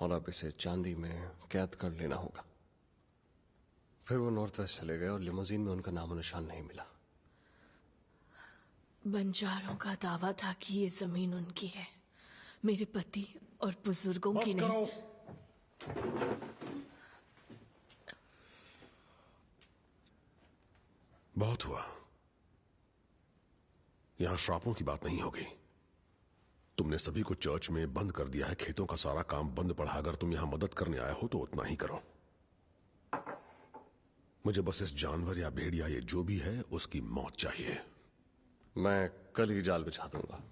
और अब इसे चांदी में कैद कर लेना होगा। फिर वो नॉर्थ वेस्ट चले गए और लिमोजीन में उनका नामो निशान नहीं मिला। बंजारों का दावा था कि ये जमीन उनकी है, मेरे पति और बुजुर्गों की नहीं। बहुत हुआ। यहां श्रापों की बात नहीं होगी। तुमने सभी को चर्च में बंद कर दिया है। खेतों का सारा काम बंद पड़ा। अगर तुम यहां मदद करने आए हो तो उतना ही करो। मुझे बस इस जानवर या भेड़िया ये जो भी है उसकी मौत चाहिए। मैं कल ही जाल बिछा दूंगा।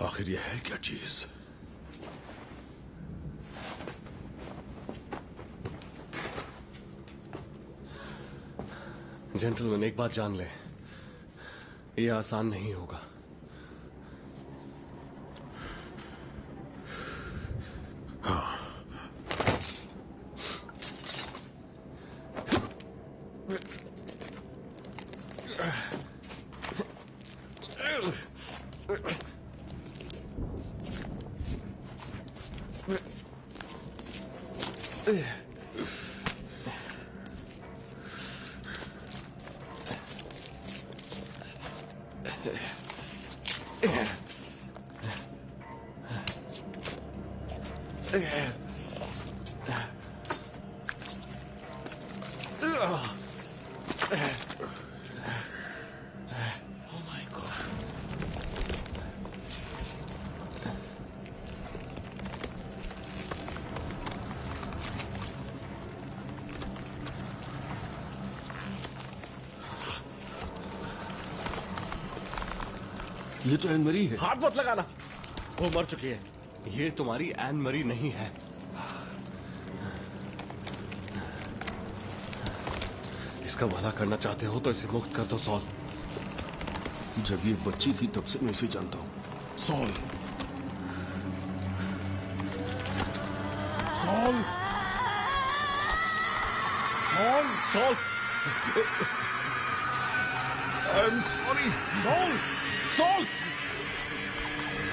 आखिर यह है क्या चीज? जेंटलमैन, एक बात जान ले, यह आसान नहीं होगा। हाँ। ये तो एन मरी है। हाथ मत लगाना, वो मर चुकी है। ये तुम्हारी एन मरी नहीं है। इसका भला करना चाहते हो तो इसे मुक्त कर दो सॉल। जब ये बच्ची थी तब से मैं इसे जानता हूं। Saul, Saul, Saul, Saul. I am sorry. Saul, Saul,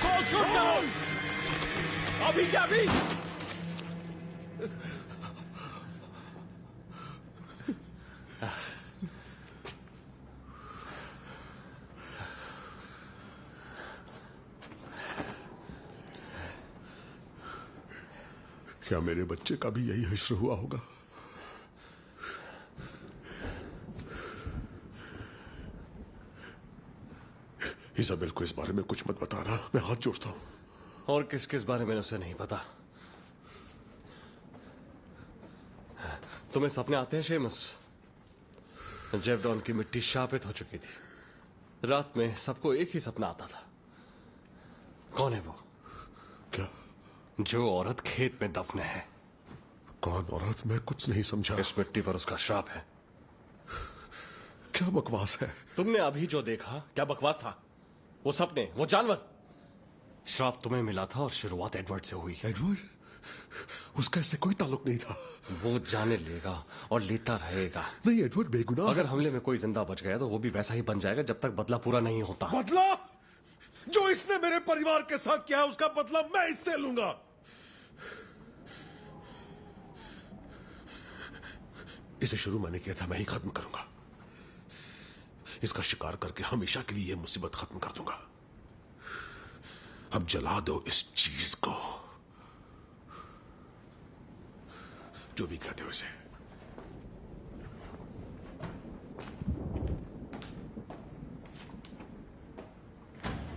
Saul, shoot down. अभी क्या अभी? क्या मेरे बच्चे का भी यही हश्र हुआ होगा? इजाबेल को इस बारे में कुछ मत बता रहा, मैं हाथ जोड़ता हूं। और किस किस बारे में उसे नहीं पता? तुम्हें सपने आते हैं शेमस? जेवडॉन की मिट्टी शापित हो चुकी थी। रात में सबको एक ही सपना आता था। कौन है वो? क्या? जो औरत खेत में दफन है। कौन औरत? मैं कुछ नहीं समझा। इस मिट्टी पर उसका श्राप है। क्या बकवास है? तुमने अभी जो देखा क्या बकवास था? वो सपने, वो जानवर। श्राप तुम्हें मिला था और शुरुआत एडवर्ड से हुई। एडवर्ड? उसका इससे कोई ताल्लुक नहीं था। वो जाने लेगा और लेता रहेगा। नहीं, एडवर्ड बेगुनाह। अगर हमले में कोई जिंदा बच गया तो वो भी वैसा ही बन जाएगा जब तक बदला पूरा नहीं होता। बदला? जो इसने मेरे परिवार के साथ किया है उसका बदला मैं इससे लूंगा। इसे शुरू मैंने किया था, मैं ही खत्म करूंगा। इसका शिकार करके हमेशा के लिए यह मुसीबत खत्म कर दूंगा। अब जला दो इस चीज को, जो भी कहते हो इसे।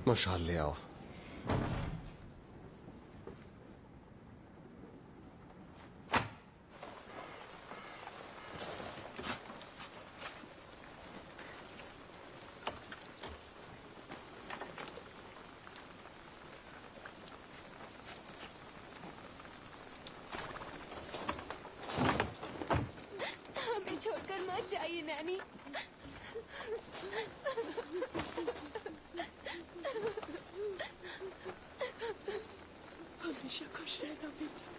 मशाल ले आओ। हमें छोड़कर मत जाइए नैनी। हमेशा खुश रहना बेटा।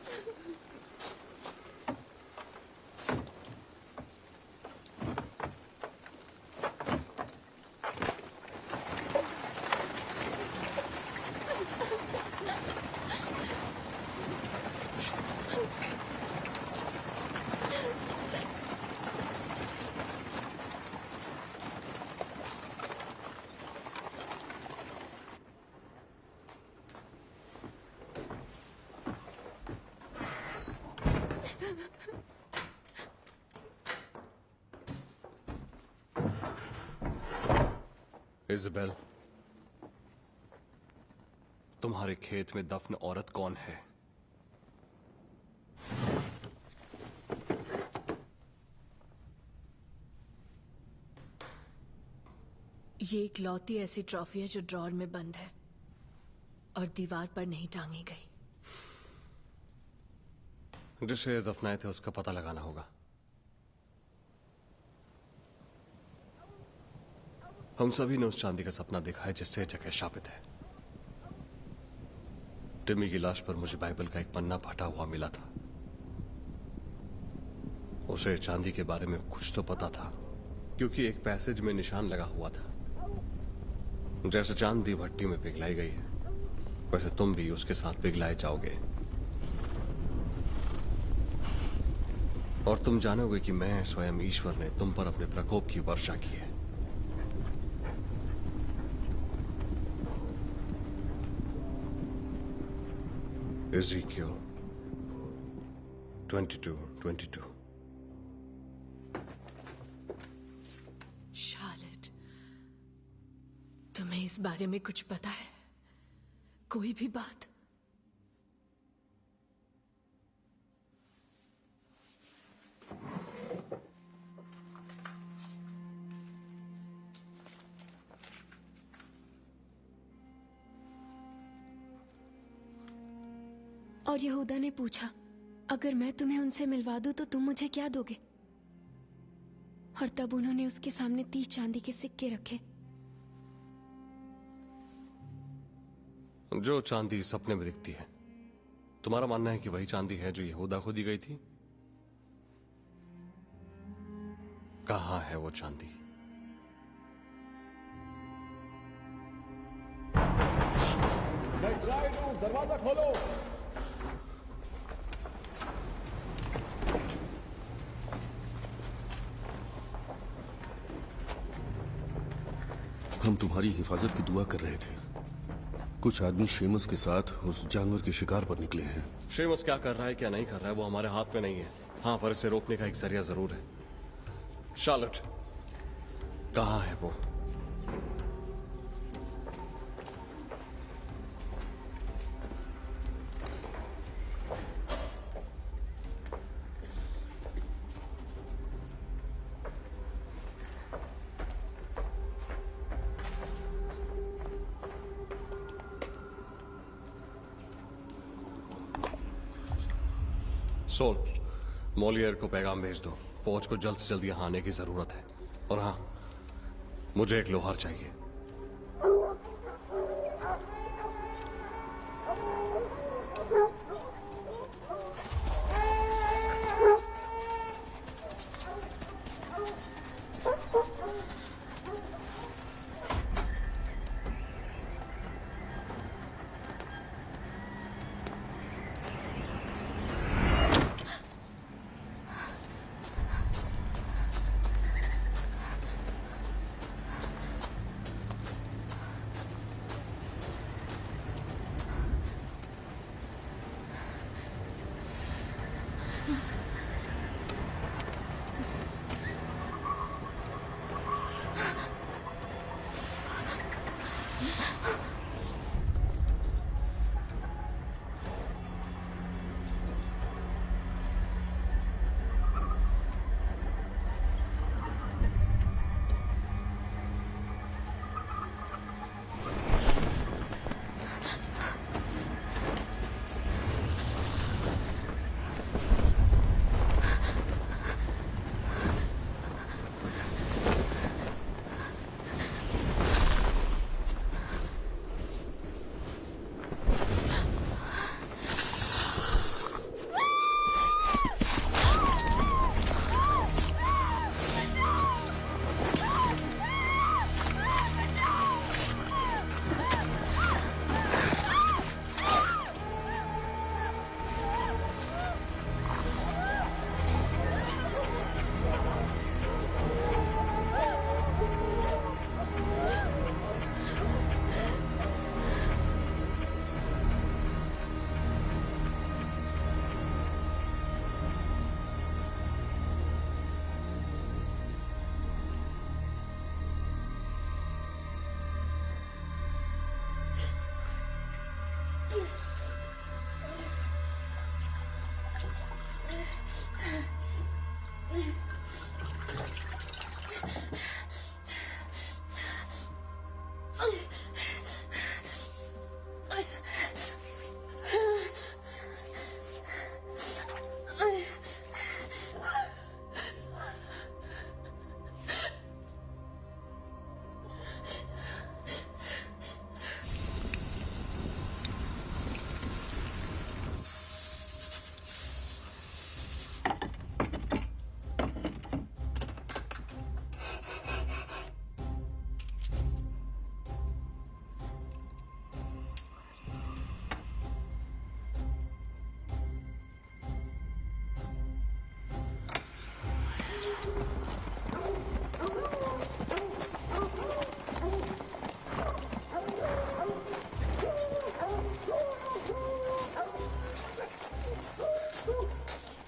इज़ाबेल, तुम्हारे खेत में दफन औरत कौन है? ये इकलौती ऐसी ट्रॉफी है जो ड्रॉर में बंद है और दीवार पर नहीं टांगी गई। जिसे दफनाए थे उसका पता लगाना होगा। हम सभी ने उस चांदी का सपना देखा है जिससे जगह शापित है। टिमी की लाश पर मुझे बाइबल का एक पन्ना फटा हुआ मिला था। उसे चांदी के बारे में कुछ तो पता था क्योंकि एक पैसेज में निशान लगा हुआ था। जैसे चांदी भट्टी में पिघलाई गई है वैसे तुम भी उसके साथ पिघलाए जाओगे और तुम जानोगे कि मैं स्वयं ईश्वर ने तुम पर अपने प्रकोप की वर्षा की है। Ezekiel 22:22। शार्लेट, तुम्हें इस बारे में कुछ पता है? कोई भी बात? और यहूदा ने पूछा, अगर मैं तुम्हें उनसे मिलवा दूं तो तुम मुझे क्या दोगे? और तब उन्होंने उसके सामने 30 चांदी के सिक्के रखे। जो चांदी सपने में दिखती है, तुम्हारा मानना है कि वही चांदी है जो यहूदा को दी गई थी? कहां है वो चांदी? दरवाजा खोलो। हम तुम्हारी हिफाजत की दुआ कर रहे थे। कुछ आदमी शेमस के साथ उस जानवर के शिकार पर निकले हैं। शेमस क्या कर रहा है क्या नहीं कर रहा है वो हमारे हाथ में नहीं है। हाँ, पर इसे रोकने का एक जरिया जरूर है। शार्लेट, कहां है वो? सोन, मॉलियर को पैगाम भेज दो। फौज को जल्द से जल्द यहां आने की जरूरत है। और हाँ, मुझे एक लोहार चाहिए।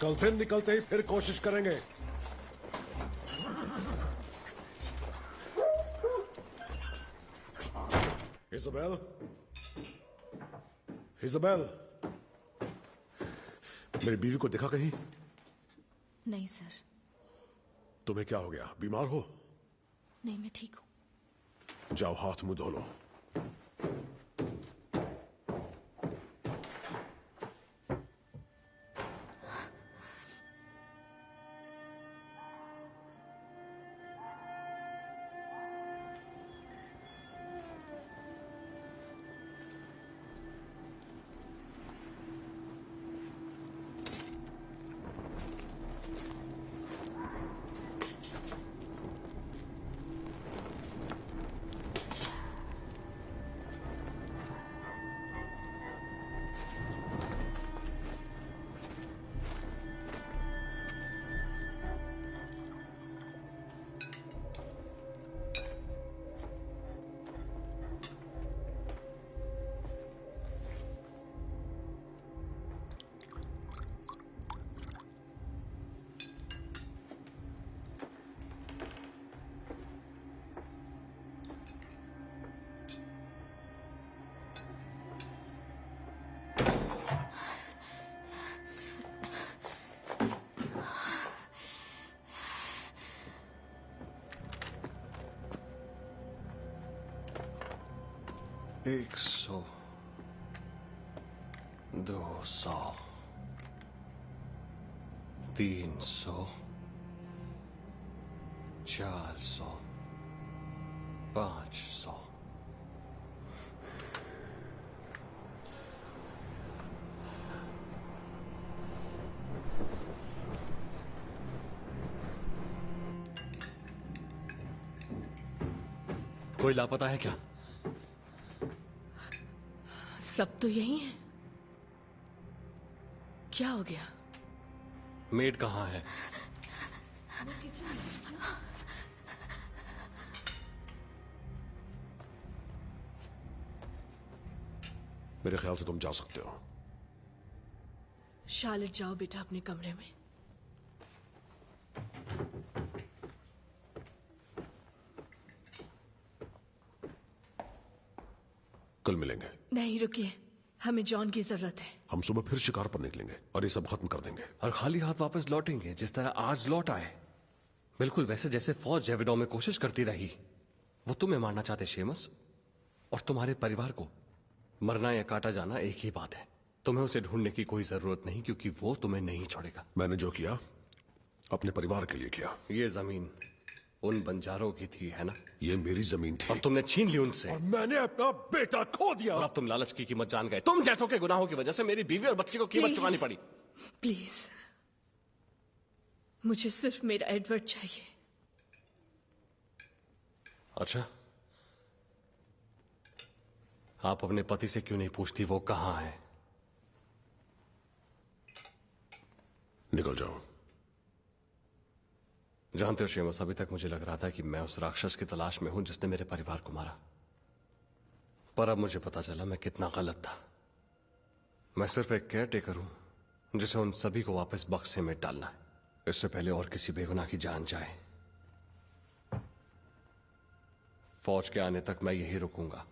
कल दिन निकलते ही फिर कोशिश करेंगे। इज़ाबेल, इज़ाबेल, मेरी बीवी को देखा कहीं? नहीं सर। तुम्हें क्या हो गया? बीमार हो? नहीं, मैं ठीक हूँ। जाओ हाथ मुंह धो लो। एक सौ, 200, 300, 400, 500। कोई लापता है क्या? सब तो यही है। क्या हो गया? मेड कहाँ है? मेरे ख्याल से तुम जा सकते हो। शार्लेट, जाओ बेटा अपने कमरे में। कल मिलेंगे। नहीं, रुकिए, हमें जॉन की जरूरत है। हम सुबह फिर शिकार पर निकलेंगे और ये सब खत्म कर देंगे। और खाली हाथ वापस लौटेंगे जिस तरह आज लौट आए। बिल्कुल वैसे जैसे फौज जेविडो में कोशिश करती रही। वो तुम्हें मारना चाहते शेमस, और तुम्हारे परिवार को। मरना या काटा जाना एक ही बात है। तुम्हें उसे ढूंढने की कोई जरूरत नहीं, क्योंकि वो तुम्हें नहीं छोड़ेगा। मैंने जो किया अपने परिवार के लिए किया। ये जमीन उन बंजारों की थी, है ना? ये मेरी जमीन थी और तुमने छीन ली उनसे। और मैंने अपना बेटा खो दिया। और अब तुम लालच की कीमत जान गए। तुम जैसों के गुनाहों की वजह से मेरी बीवी और बच्ची को कीमत चुकानी पड़ी। प्लीज, मुझे सिर्फ मेरा एडवर्ड चाहिए। अच्छा, आप अपने पति से क्यों नहीं पूछती वो कहां है? निकल जाओ। जानते हो शेमस, अभी तक मुझे लग रहा था कि मैं उस राक्षस की तलाश में हूं जिसने मेरे परिवार को मारा। पर अब मुझे पता चला मैं कितना गलत था। मैं सिर्फ एक केयर टेकर हूं जिसे उन सभी को वापस बक्से में डालना है, इससे पहले और किसी बेगुनाह की जान जाए। फौज के आने तक मैं यही रुकूंगा।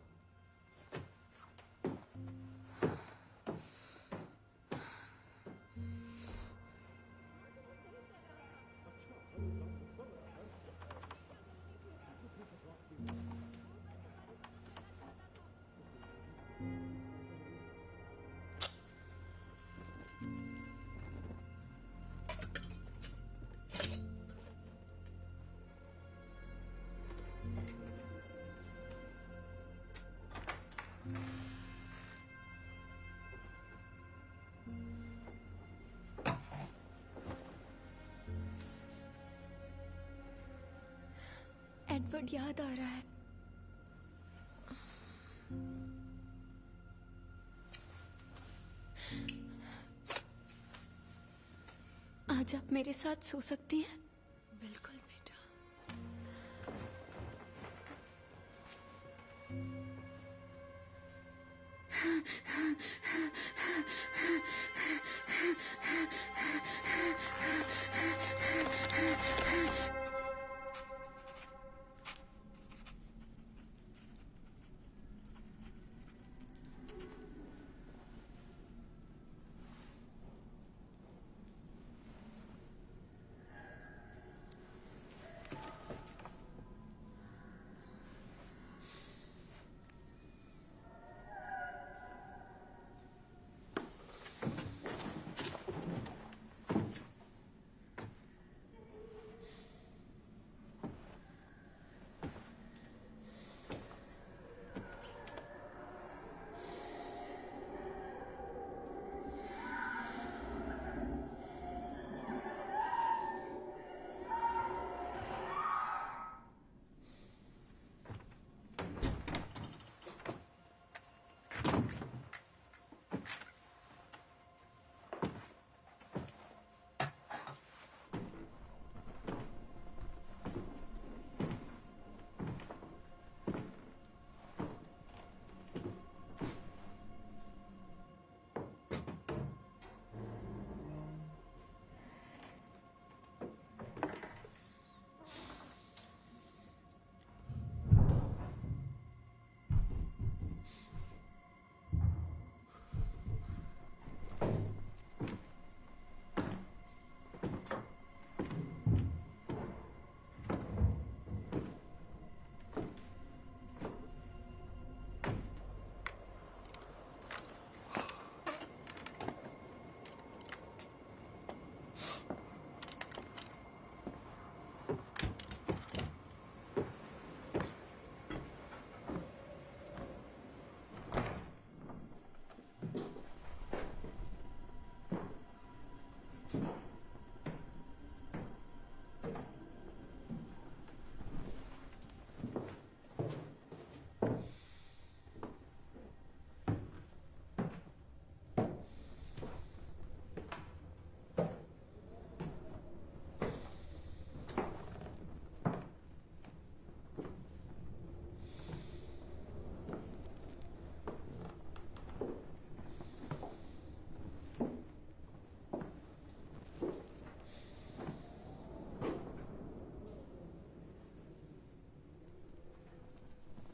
एडवर्ड याद आ रहा है। आज आप मेरे साथ सो सकती हैं? बिल्कुल बेटा।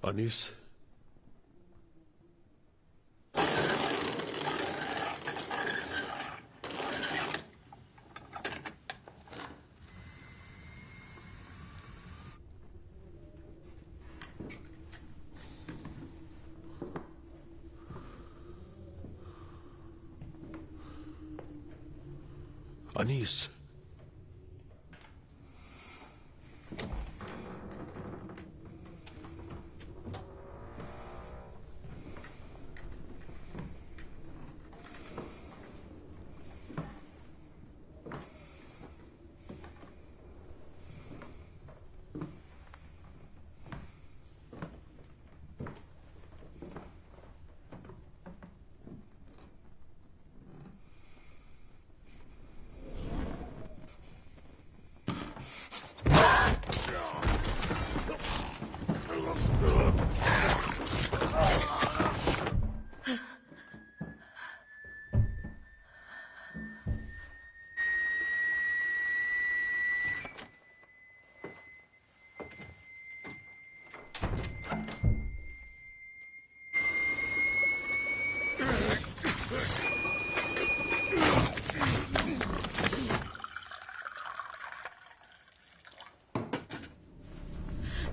अनीस, अनीस,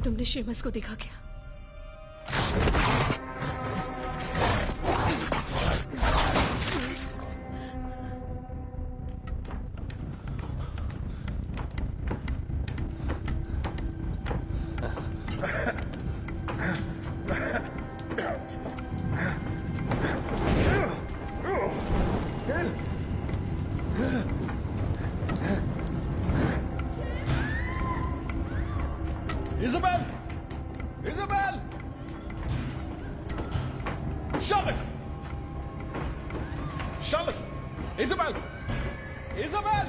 तुमने शेमस को देखा क्या? Isabel! Isabel! Charlotte! Charlotte! Isabel! Isabel!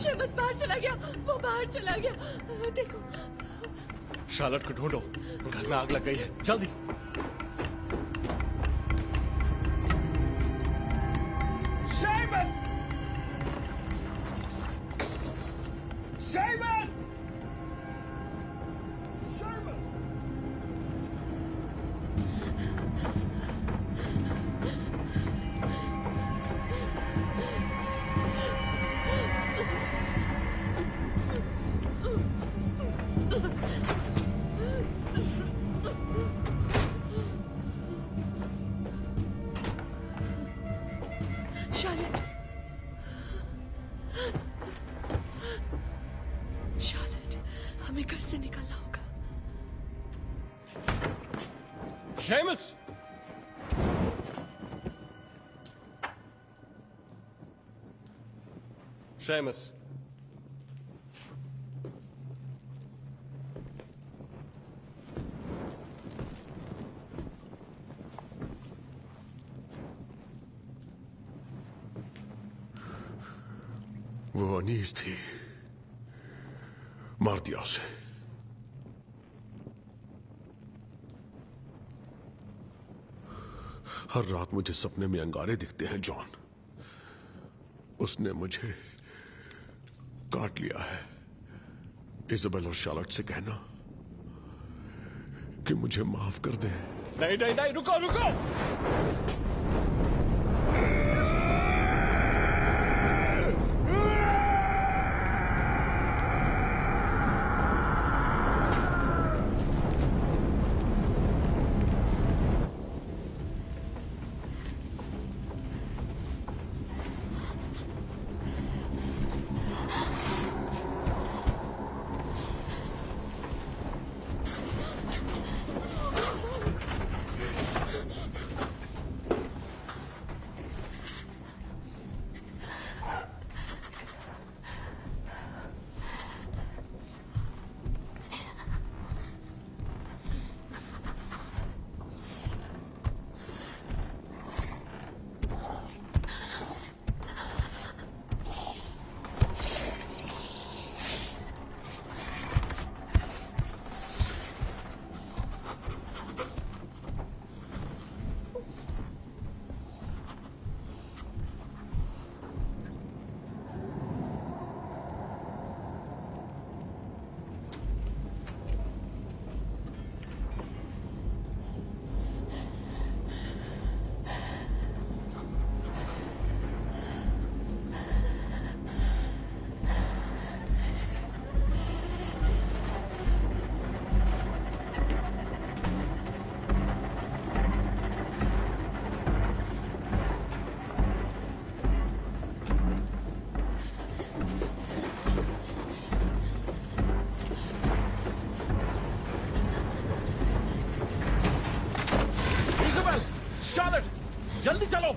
Sheamus बाहर चला गया, वो बाहर चला गया। देखो शार्लेट को ढूंढो, घर में आग लग गई है, जल्दी। शार्लेट, हमें घर से निकलना होगा। Seamus! Seamus! वो अनीस थी, मार दिया उसे। हर रात मुझे सपने में अंगारे दिखते हैं जॉन। उसने मुझे काट लिया है। इजाबेल और शार्लेट से कहना कि मुझे माफ कर दे। नहीं नहीं नहीं, रुको रुको। जल्दी चलो।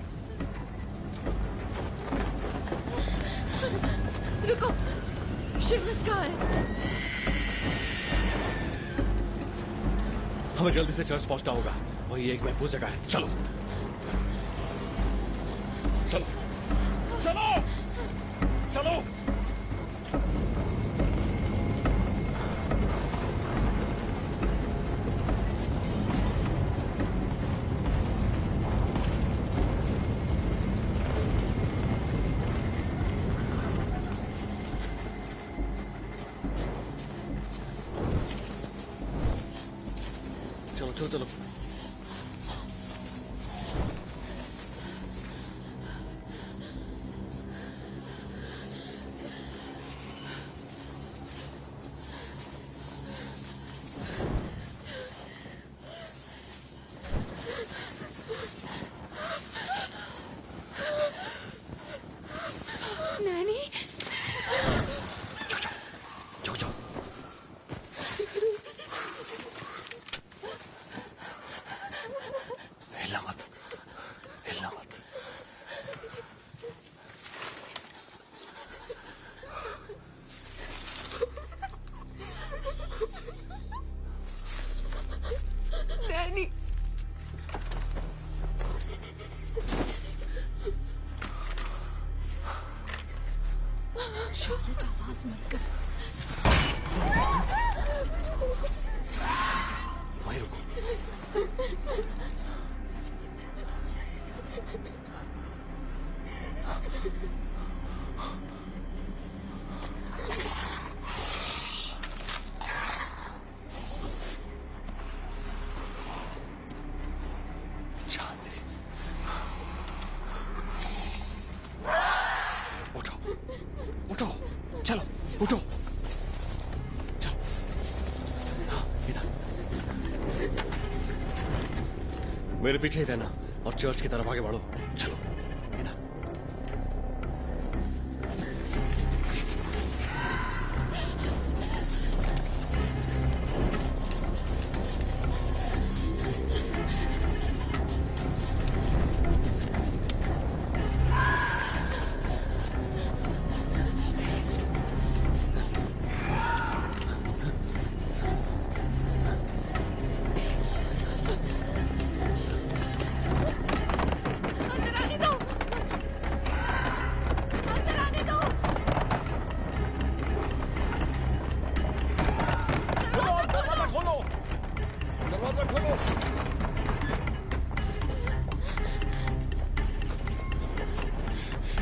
रुको, शिवराज कहाँ है? हमें जल्दी से चर्च पहुंचना होगा, वही एक महफूज जगह है। चलो चलो चलो चलो। चलो चलो। नैनी, हिलना मत, हिलना मत। नैनी, शार्लेट, आवाज मत कर। उठो। इधर मेरे पीछे ही रहना और चर्च की तरफ आगे बढ़ो। चलो इधर।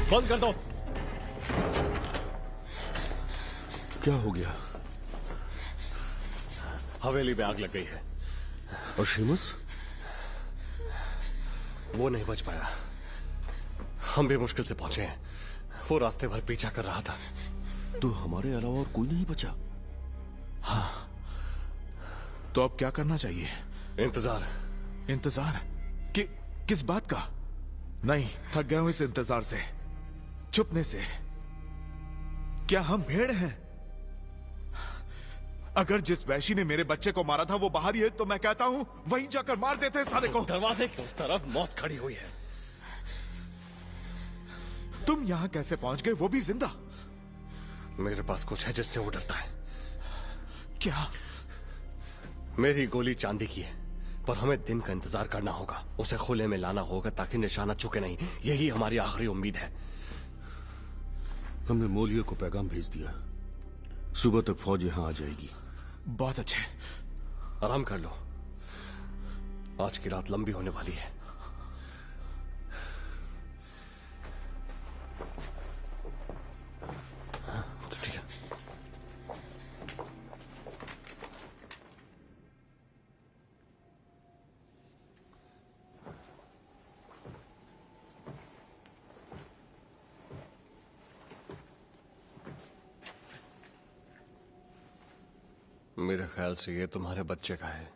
बंद कर दो। क्या हो गया? हवेली में आग लग गई है। और शेमस? वो नहीं बच पाया। हम भी मुश्किल से पहुंचे हैं। वो रास्ते भर पीछा कर रहा था। तो हमारे अलावा और कोई नहीं बचा? हाँ। तो अब क्या करना चाहिए? इंतजार। इंतजार? किस बात का? नहीं, थक गया हूं इस इंतजार से, छुपने से। क्या हम भेड़ हैं? अगर जिस वैशी ने मेरे बच्चे को मारा था वो बाहर ही है तो मैं कहता हूं वहीं जाकर मार देते हैं साले को। दरवाजे की उस तरफ मौत खड़ी हुई है। तुम यहां कैसे पहुंच गए, वो भी जिंदा? मेरे पास कुछ है जिससे वो डरता है। क्या? मेरी गोली चांदी की है, पर हमें दिन का इंतजार करना होगा। उसे खुले में लाना होगा ताकि निशाना चुके नहीं। यही हमारी आखिरी उम्मीद है। हमने मोलियो को पैगाम भेज दिया। सुबह तक फौज यहां आ जाएगी। बहुत अच्छे। आराम कर लो, आज की रात लंबी होने वाली है। तो ठीक है। मेरे ख्याल से ये तुम्हारे बच्चे का है।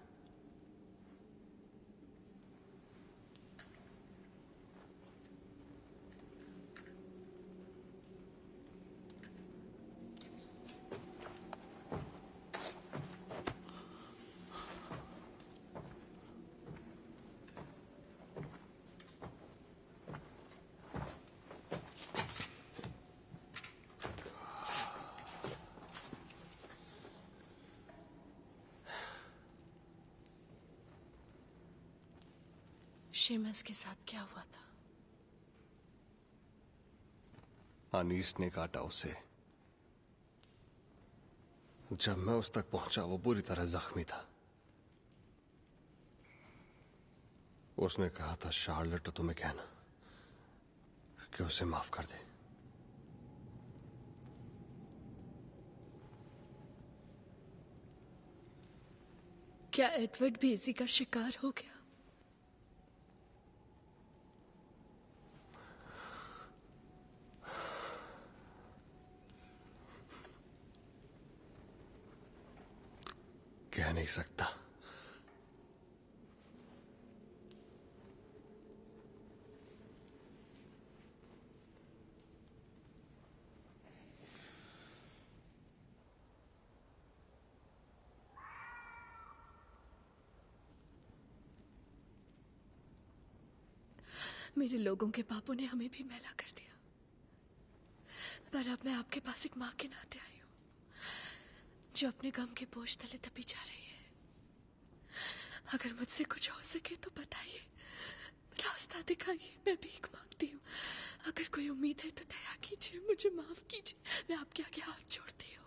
शेमस के साथ क्या हुआ था? अनीस ने काटा उसे। जब मैं उस तक पहुंचा वो बुरी तरह जख्मी था। उसने कहा था शार्लेट तो तुम्हें कहना कि उसे माफ कर दे। क्या एडवर्ड भी इसी का शिकार हो गया? कह नहीं सकता। मेरे लोगों के पापों ने हमें भी मैला कर दिया, पर अब मैं आपके पास एक मां के नाते आई हूं, जो अपने गम के बोझ तले दबी जा रही है। अगर मुझसे कुछ हो सके तो बताइए, रास्ता दिखाइए। मैं भीख मांगती हूँ। अगर कोई उम्मीद है तो दया कीजिए, मुझे माफ कीजिए। मैं आपके आगे हाथ जोड़ती हूँ।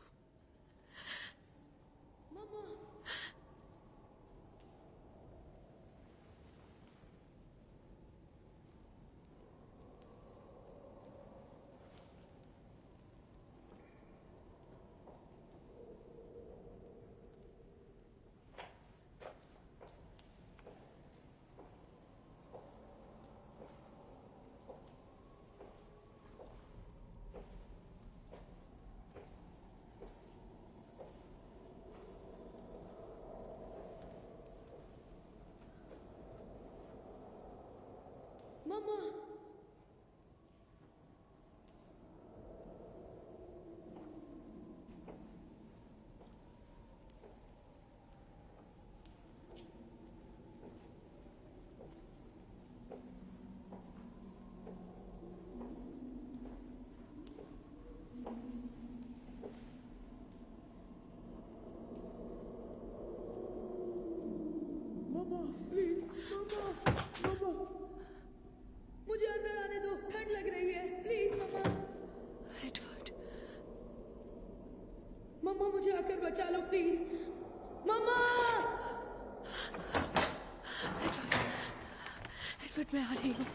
मुझे अंदर आने दो, ठंड लग रही है, प्लीज मम्मा। एडवर्ड, मम्मा मुझे आकर बचा लो प्लीज, मम्मा। एडवर्ड मैं आ रही हूँ।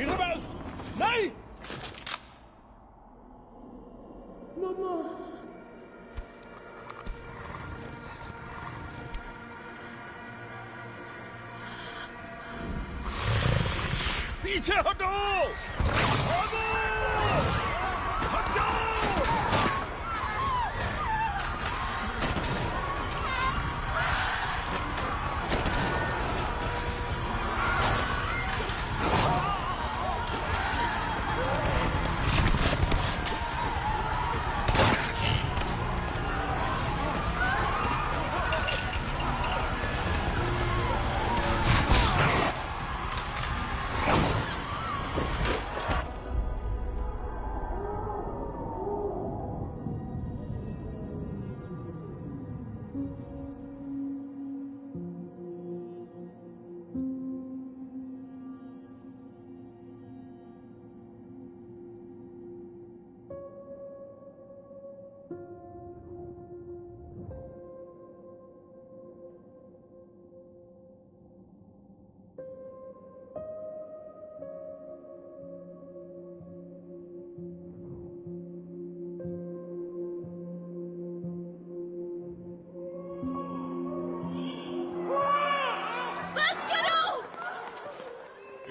इज़ाबेल, नहीं। मम्मा पीछे हटो! भागो! हट जाओ!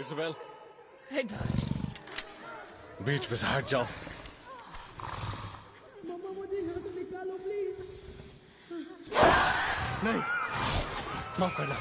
इज़ाबेल, एडवर्ड बीच पे से हट जाओ। मम्मा मुझे यहाँ से निकालो प्लीज। नहीं, माफ करना।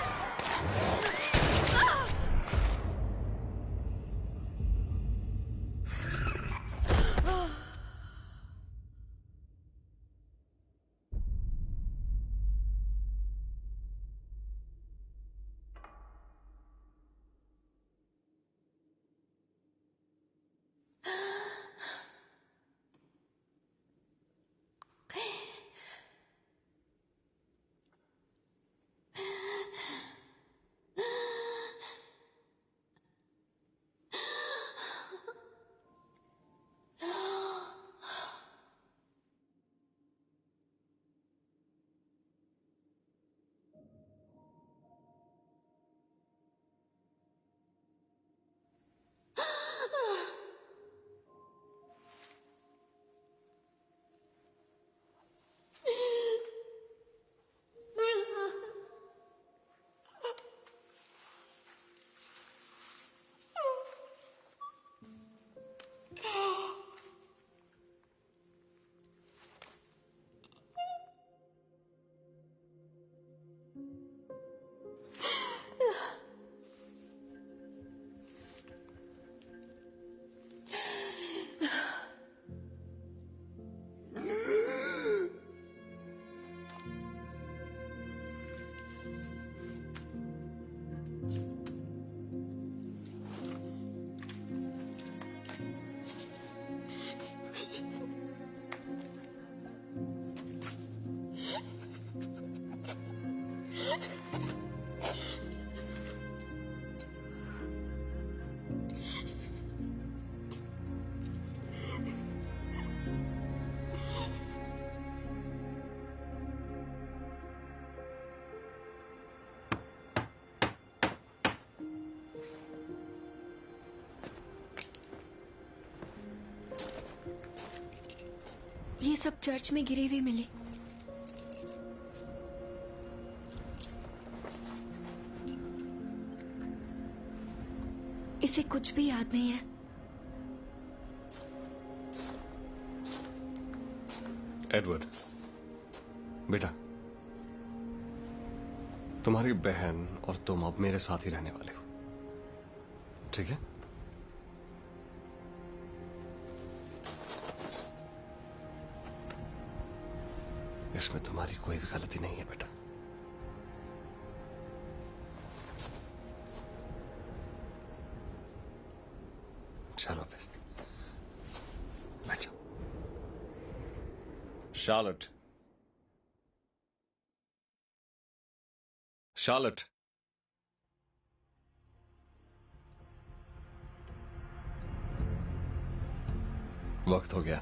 ये सब चर्च में गिरे हुए मिले। इसे कुछ भी याद नहीं है। एडवर्ड, बेटा, तुम्हारी बहन और तुम अब मेरे साथ ही रहने वाले हो, ठीक है? इसमें तुम्हारी कोई भी गलती नहीं है बेटा। चलो फिर बैठ जाओ। शार्लेट, शार्लेट, वक्त हो गया।